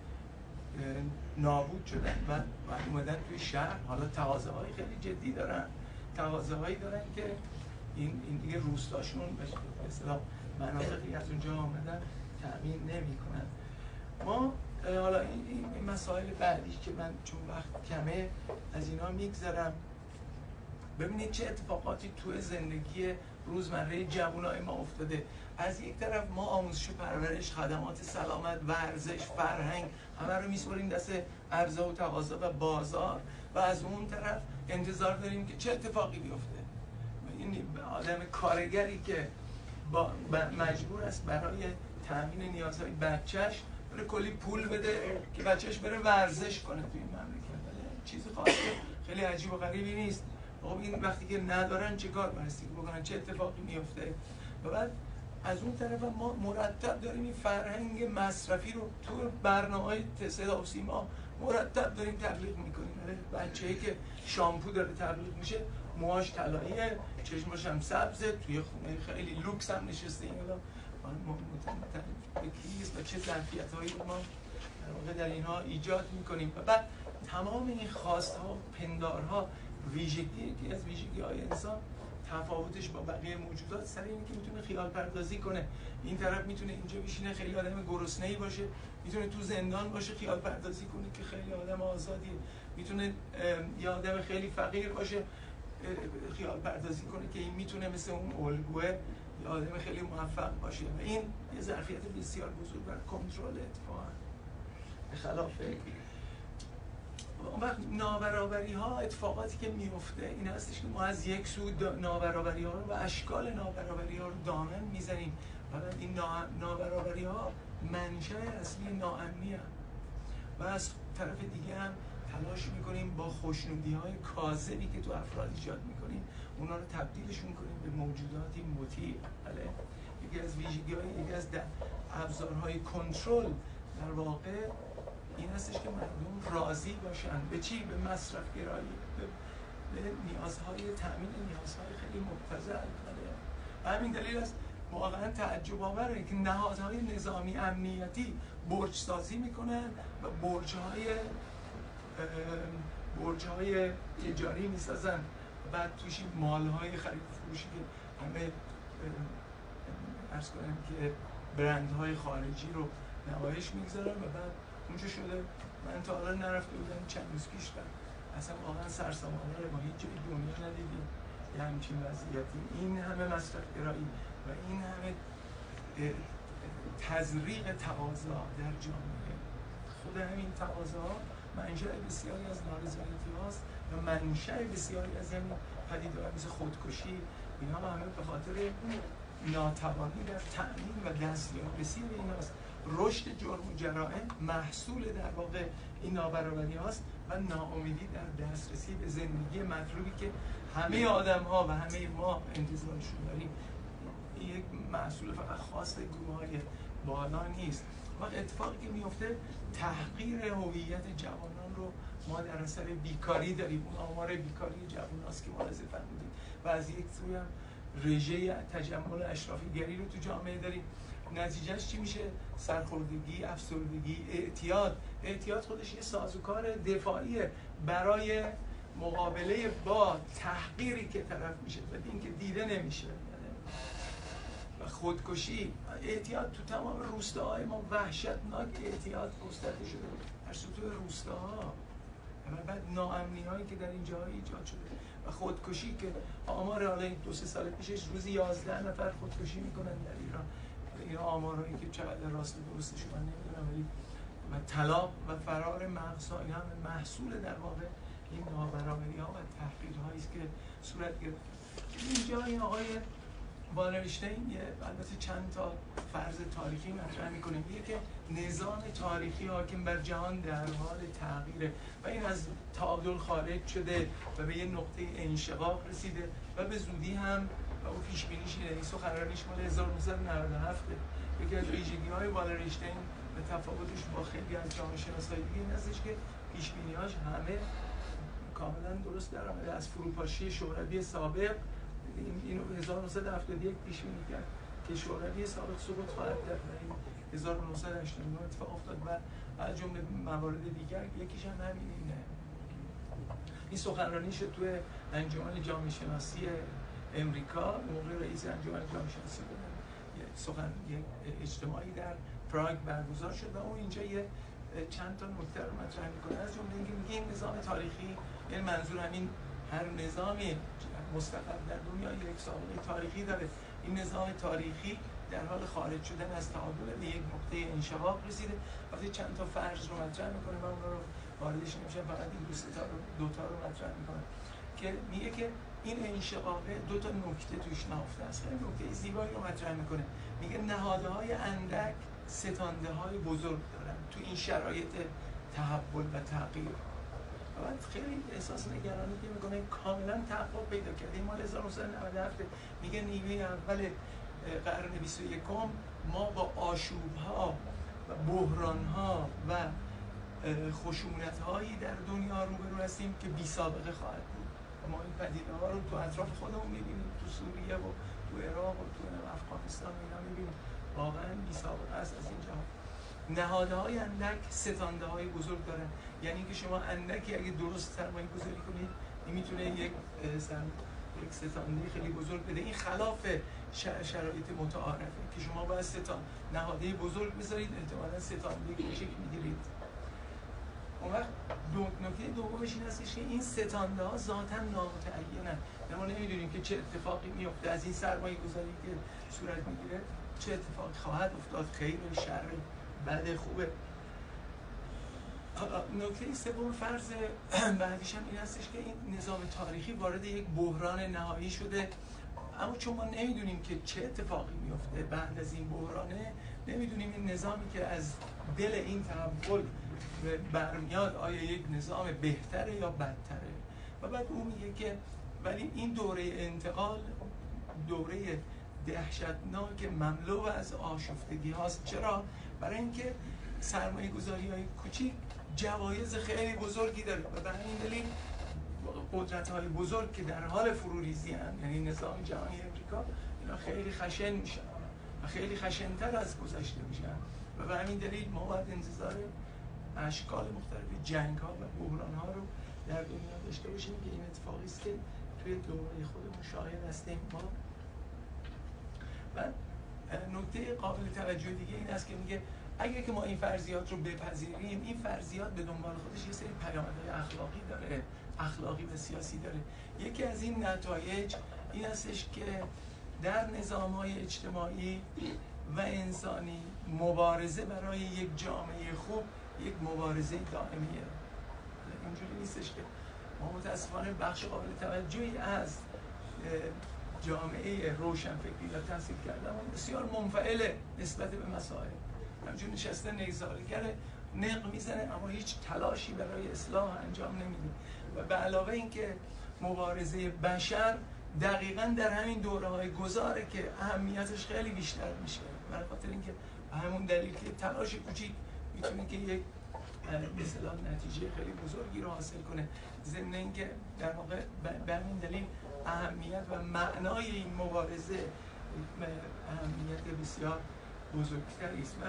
نابود شدن و اومدن توی شهر. حالا تقاضاهای خیلی جدی دارن، تقاضاهایی دارن که این دیگه روستاشون به اصطلاح مناطقی از اونجا آمدن تأمین نمی‌کنن. ما حالا این مسائل بعدی که من چون وقت کمه از اینا میگذرم. ببینید چه اتفاقاتی توی زندگی روزمره جوانای ما افتاده. از یک طرف ما آموزش و پرورش، خدمات سلامت، ورزش، فرهنگ همه رو میسپاریم دست عرضه و تقاضا و بازار و از اون طرف انتظار داریم که چه اتفاقی بیفته. این آدم کارگری که مجبور است برای تامین نیازهای بچهش بره کلی پول بده که بچهش بره ورزش کنه توی این مملکت، چیز خاصی خیلی عجیب و غریبی نیست. خب این وقتی که ندارن چه کار بایستی بکنن، چه اتفاقی میفته؟ و بعد از اون طرف ما مرتب داریم این فرهنگ مصرفی رو تو برنامه‌های صدا و سیما مرتب داریم تبلیغ میکنیم. بچه‌ای که شامپو داره تبلیغ میشه، موهاش طلاییه، چشماش هم سبزه، توی خونه خیلی لوکس هم نشسته، این حالا و چه ظرفیت‌هایی رو ما در واقع در اینها ایجاد میکنیم. و بعد تمام این خواست‌ها، پندارها، ویژگی که از ویژگی‌های انسان تفاوتش با بقیه موجودات سر اینه که میتونه خیال پردازی کنه. این طرف میتونه اینجا بشینه خیلی آدم گرسنه‌ای باشه، میتونه تو زندان باشه خیال پردازی کنه که خیلی آدم آزادیه، میتونه یه آدم خیلی فقیر باشه خیال پردازی کنه که این میتونه مثل اون الگوه یه آدم خیلی موفق باشه و این یه ظرفیت بسیار بزرگ بر کنترل اتفاقا. به خلاف اون وقت نابرابری ها، اتفاقاتی که میفته این هستش که ما از یک سو نابرابری ها رو و اشکال نابرابری ها رو دامن میزنیم و بعد این نابرابری ها منشأ اصلی ناامنی هم. و از طرف دیگه هم تلاش میکنیم با خوشنودی‌های کاذبی که تو افراد ایجاد میکنیم اونا رو تبدیلشون کنیم به موجوداتی مطیع. بله، یکی از ویژگی‌های، یکی از ابزارهای کنترل در واقع این هستش که مردم راضی باشن به چی؟ به مصرف گرایی، به نیازهای تأمین نیازهای خیلی مبتذل. همین دلیل است واقعا تعجب آوره که نهادهای نظامی امنیتی برج سازی میکنن و برج‌های تجاری میسازن، بعد توش مالهای خرید و فروشی که همه عرض کنم که برندهای خارجی رو نمایش میگذارن و بعد اونجا شده. من تا حالا نرفته بودم چند روز پیش اصلا واقعا سرسام‌آوره، ما هیچ جای دنیا ندیدیم یه همچین وضعیتی. این همه مصرف گرایی و این همه تزریق تقاضا در جامعه، خود همین تقاضاها منشأ بسیاری از نارضایتی هاست و منشأ بسیاری از همین پدیده‌ها مثل خودکشی، اینا همه به خاطر ناتوانی در تأمین و دستیابی به ایناست. رشد جرم و جرائم محصول در واقع این نابرابری هاست و ناامیدی در دسترسی به زندگی مطلوبی که همه آدم ها و همه ما انتظارشون داریم. این یک محصول فقط خاص گروه‌های بالا نیست. وقت اتفاقی که میفته تحقیر هویت جوانان رو ما در اثر بیکاری داریم. اون آمار بیکاری جواناست که ملاحظه فرمودید و از یک سوی هم رژه تجمل اشرافیگری رو تو جامعه داریم. نتیجهش چی میشه؟ سرخوردگی، افسردگی، اعتیاد خودش یه سازوکار دفاعیه برای مقابله با تحقیری که طرف میشه و اینکه دیده نمیشه. و خودکشی، اعتیاد تو تمام روستاهای ما وحشتناک اعتیاد گسترده شده در سطوح روستاها و بعد ناامنی‌هایی که در این جاها ایجاد شده و خودکشی که آمار حالا 2-3 سال پیشش روزی 11 نفر خودکشی میکنن در ایران. این آمارهایی که چقدر راست درستش من نمیدونم، ولی و طلاق و فرار مغزها این هم محصول در واقع این نابرابری‌ها و تحقیرهایی است که صورت گرفت. اینجا این آقای والرشتین البته چند تا فرض تاریخی مطرح می‌کنه، میگه که نظام تاریخی حاکم بر جهان در حال تغییره و این از تعادل خارج شده و به یه نقطه انشقاق رسیده و به زودی هم و اون پیش بینیش اینه. این سخنرانیش مال 1997. یکی از ویژگی‌های والرشتین به تفاوتش با خیلی از جامعه شناسای دیگه این هستش که پیش بینی‌هاش همه کاملا درست در آمده. از فروپاشی شوروی سابق، اینو 1971 پیش بینی کرد که شوروی سابق سقوط خواهد کرد و این 1989 اتفاق افتاد و از جمله موارد دیگر یکیش هم همینه. این سخنرانیش تو انجمن جامعه شناسی امریکا، موقع رئیس انجمن جامعه شناسی بود، یه اجتماعی در پراگ برگزار شد و اون اینجا یه چند تا نکته رو مطرح میکنه. از جمله اینکه میگه این نظام تاریخی، یعنی منظور همین هر نظامی مستقل در دنیا یک سابقه تاریخی داره. این نظام تاریخی در حال خارج شدن از تعادل به یک نقطه انشقاق رسیده. وقتی چند تا فرض رو مطرح میکنه و اونا رو واردش نمیشه، فقط این دوتا رو مطرح میکنه که میگه که این انشقاق دو تا نکته توش نهفته است. خیلی نکته زیبایی رو مطرح میکنه. میگه نهادهای اندک ستانده های بزرگ دارن تو این شرایط تحول و تغییر. بعد خیلی احساس نگرانی که میکنه کاملا تحقق پیدا کرده. مال 1997 میگه نیمه اول قرن 21 ما با آشوب‌ها و بحران‌ها و خشونت‌هایی در دنیا روبرو هستیم که بی سابقه خواهد بود. ما این پدیده‌ها رو تو اطراف خودمون می‌بینیم، تو سوریه و تو عراق و تو افغانستان اینا می‌بینیم. واقعا بی سابقه است از اینجا. نهادهای اندک ستانده‌های بزرگ دارن، یعنی که شما اندکی اگه درست سرمایه گذاری کنید میتونه یک ستانده خیلی بزرگ بده. این خلاف شرایط متعارفه که شما باید نهادهای بزرگ بذارید، احتمالاً ستانده که شکل میگیرید. اون وقت نکته دومش این هستش که این ستانده ها ذاتاً نامتعینن. ما نمیدونیم که چه اتفاقی میفته از این سرمایه گذاری که صورت میگیره، چه اتفاقی خواهد افتاد، خیر، شر، بد، خوبه. نکته سوم فرض بعدیش هم این هستش که این نظام تاریخی وارد یک بحران نهایی شده، اما چون ما نمیدونیم که چه اتفاقی میفته بعد از این بحرانه، نمیدونیم این نظامی که از دل این تحول برمیاد آیا یک نظام بهتره یا بدتره. و بعد اون میگه که ولی این دوره انتقال دوره دهشتناک مملو از آشفتگی هاست. چرا؟ برای اینکه سرمایه گذاری های کوچیک جوایز خیلی بزرگی داره و به همین دلیل قدرت های بزرگ که در حال فروریزی هستند، یعنی نظام جهانی امریکا، اینا خیلی خشن میشن و خیلی خشن‌تر از گذشته میشن و به همین دلیل ما باید انتظار اشکال مختلف جنگ ها و بحران ها رو در دنیا داشته باشیم که این اتفاقی است که توی دوره خودمون شاهد هستیم. ما و نکته قابل توجه دیگه این است که میگه اگر که ما این فرضیات رو بپذیریم، این فرضیات به دنبال خودش یه سری پیامدهای اخلاقی داره، اخلاقی و سیاسی داره. یکی از این نتایج این هستش که در نظام‌های اجتماعی و انسانی مبارزه برای یک جامعه خوب یک مبارزه دائمیه. اینجوری نیستش که ما متاسفانه بخش قابل توجهی از جامعه روشنفکری و تحصیل کرده اما بسیار منفعله نسبت به مسائل، همچون نشسته نگذارگر نق میزنه اما هیچ تلاشی برای اصلاح انجام نمیده. و به علاوه اینکه مبارزه بشر دقیقاً در همین دوره‌های گذاره که اهمیتش خیلی بیشتر میشه، برای خاطر اینکه به همون دلیل که تلاش کوچیک میتونه که یک مثلا نتیجه خیلی بزرگی رو حاصل کنه، ضمن اینکه در واقع به همین دلیل اهمیت و معنای این مبارزه اهمیت بسیار بزرگتری است. و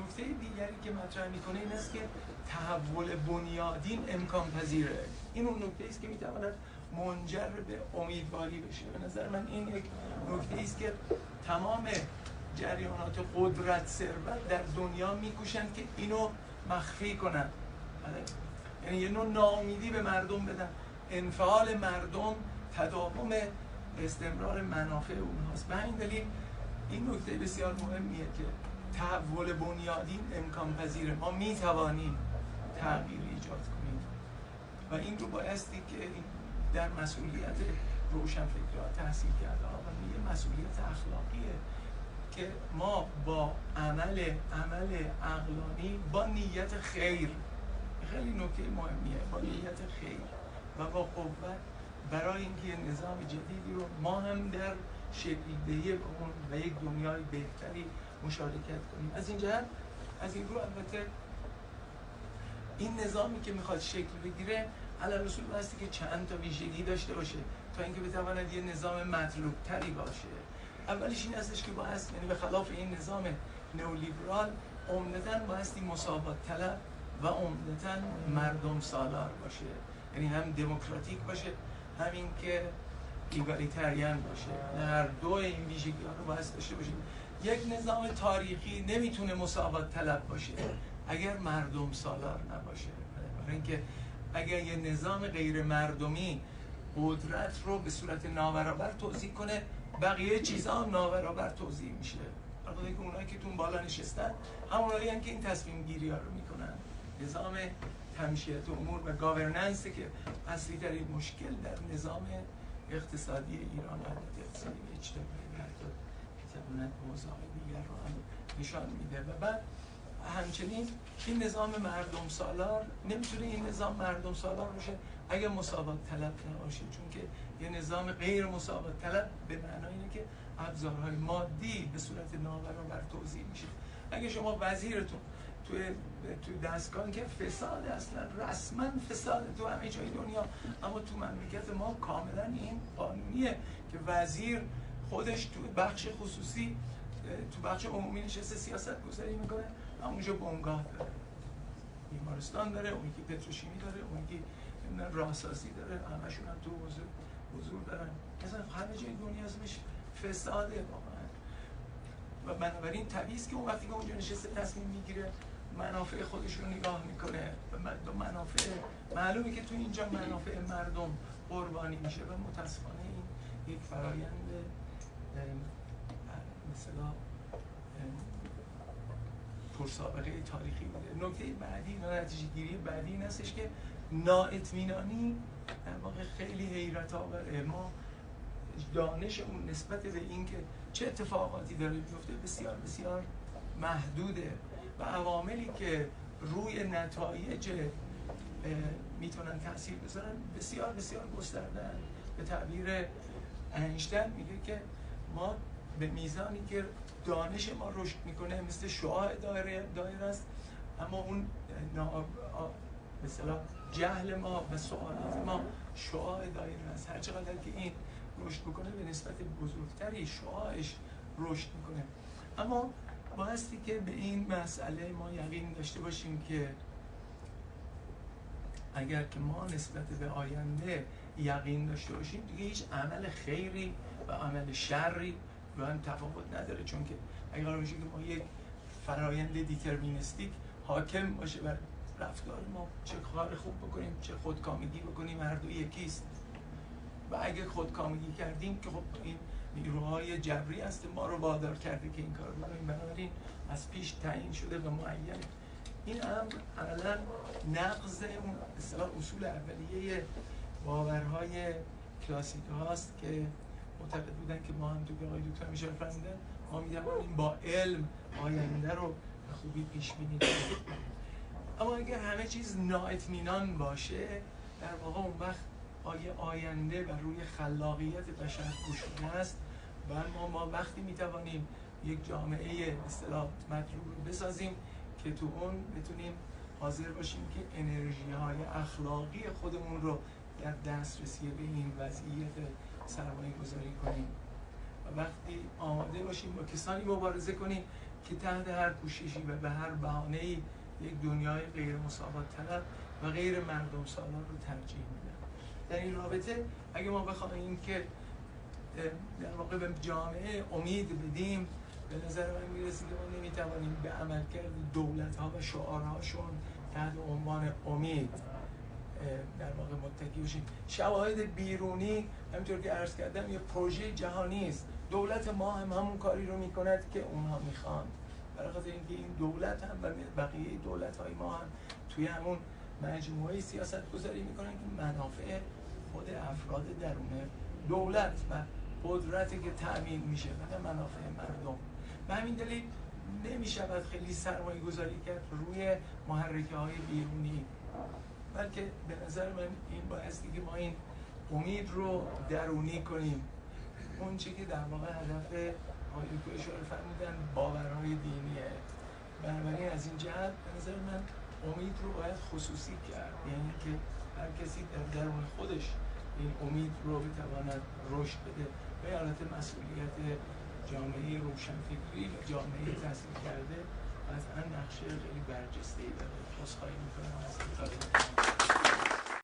نکته دیگری که مطرح میکنه این است که تحول بنیادین امکان پذیره. این اون نکته است که میتواند منجر به امیدواری بشه. به نظر من این یک نکته است که تمام جریانات قدرت ثروت در دنیا میکوشند که اینو مخفی کنن، یعنی یه نوع ناامیدی به مردم بدن. انفعال مردم تداوم استمرار منافع اونهاست. به این دلیل این نکته بسیار مهمیه که تحول بنیادین امکان پذیره. ما میتوانیم تغییر ایجاد کنیم و این رو بایستی که در مسئولیت روشنفکرها تحصیل کرده ها و یه مسئولیت اخلاقیه که ما با عمل عقلانی با نیت خیر، خیلی نکته مهمیه، با نیت خیر و با قوت برای اینکه نظام جدیدی رو ما هم در شکل دهی به اون و یک دنیای بهتری مشارکت کنیم. از این جهت از این رو البته این نظامی که میخواد شکل بگیره علی رسول بایستی که چند تا ویژگی داشته باشه تا اینکه بتواند یه نظام مطلوب تری باشه. اولیش این هستش که بایست، یعنی به خلاف این نظام نئولیبرال، عمدتاً بایستی مساوات طلب و عمدتاً مردم سالار باشه، یعنی هم دموکراتیک باشه همین که ایگالیتریان باشه. هر دو این ویژگی‌ها رو باید داشته باشیم. یک نظام تاریخی نمیتونه مساوات طلب باشه اگر مردم سالار نباشه، برای اینکه اگر یه نظام غیر مردمی قدرت رو به صورت نابرابر توزیع کنه بقیه چیزا هم نابرابر توزیع میشه. برای اینکه اونایی که تون بالا نشستن همونایی هم که این تصمیم گیری ها رو میکنن. نظام تمشیت امور و گاورننس که اصلی ترین مشکل در نظام اقتصادی ایران و اقتصادی اجتماعی و حتی میتواند موضوع دیگر رو هم نشان میده. و بعد همچنین این نظام مردم سالار نمیتونه این نظام مردم سالار باشه اگه مساوات طلب نباشه، چون که یه نظام غیر مساوات طلب به معنای اینه که ابزارهای مادی به صورت نابرابر توزیع میشه. اگه شما وزیرتون تو دستگاه که فساد، اصلا رسما فساد تو همه جای دنیا، اما تو مملکت ما کاملا این قانونیه که وزیر خودش تو بخش خصوصی تو بخش عمومی نشسته سیاست گذاری میکنه، اونجا بنگاه داره، بیمارستان داره، اون که پتروشیمی داره، اون که راهسازی داره، همشون هم تو حضور دارن. مثلا همه جای دنیا اسمش فساده واقعا. و بنابراین طبیعی است که اون وقتی که اونجا نشسته تصمیم میگیره منافع خودش رو نگاه میکنه و منافع معلومه که تو اینجا منافع مردم قربانی میشه و متاسفانه این یک فرایند مثلا پرسابقه تاریخی بوده. نکته بعدی و نتیجه گیری بعدی این هستش که نااطمینانی در واقع خیلی حیرت آوره. ما دانشمون نسبت به اینکه چه اتفاقاتی داره میفته بسیار بسیار محدوده و عواملی که روی نتایج میتونن تاثیر بذارن بسیار بسیار گسترده. به تعبیر اینشتین میگه که ما به میزانی که دانش ما رشد میکنه مثل شعاع دایره است، اما اون مثلا جهل ما و سوالات ما شعاع دایره است. هر چقدر که این رشد بکنه به نسبت بزرگتری شعاعش رشد میکنه. اما بایستی که به این مسئله ما یقین داشته باشیم که اگر که ما نسبت به آینده یقین داشته باشیم دیگه هیچ عمل خیری و عمل شری با هم تفاوت نداره، چون که اگر باشه که ما یک فرایند دیترمینیستیک حاکم باشه بر رفتار ما، چه کار خوب بکنیم چه خودکامگی بکنیم هر دو یکیست. و اگه خودکامگی کردیم که خب این نیروهای جبری هست ما رو وادار کرده که این کار بکنیم، بنابراین از پیش تعیین شده و معین. این امر عملاً نقض اون اصطلاح اصول اولیه باورهای کلاسیک هاست که معتقد بودن که ما هم تو به آقای دکتر میشه فرمودن ما می‌توانیم با علم آینده رو به خوبی پیش بینی کنیم. اما اگر همه چیز نااطمینان باشه در واقع اون وقت آینده و روی خلاقیت بشر گشوده است و ما وقتی میتوانیم یک جامعه به اصطلاح مطلوب رو بسازیم که تو اون بتونیم حاضر باشیم که انرژی های اخلاقی خودمون رو در دسترسی به این وضعیت سرمایه گذاری کنیم و وقتی آماده باشیم با کسانی مبارزه کنیم که تحت هر کوششی و به هر بهانه‌ای یک دنیای غیر مساوات طلب و غیر مردم سالار رو ترجیح میدن. در این رابطه اگه ما بخوایم که در واقع به جامعه امید بدیم، به نظر من میرسه که ما نمیتوانیم به عملکرد دولت‌ها و شعارهاشون تحت عنوان امید در واقع متکی باشیم. شواهد بیرونی همونطور که عرض کردم یه پروژه جهانی است. دولت ما هم همون کاری رو میکند که اونها میخوان. برای خاطر اینکه این دولت هم و بقیه دولت‌های ما هم توی همون مجموعه سیاست گذاری میکنن که منافع خود افراد درون دولت و قدرتی که تأمین میشه و منافع مردم. به همین دلیل نمیشود خیلی سرمایه گذاری کرد روی محرکه های بیرونی، بلکه به نظر من این بایستی که ما این امید رو درونی کنیم. اون چی که در واقع هدف آقای دکتر اشاره فرمودن باورهای دینیه. بنابراین از این جهت به نظر من امید رو باید خصوصی کرد، یعنی که هر کسی در درون خودش این امید رو بتواند رشد بده و حالت مسئولیت جامعه روشنفکری و جامعه تحصیل کرده قطعا نقشه خیلی برجسته‌ای داره. عذرخواهی می‌کنم از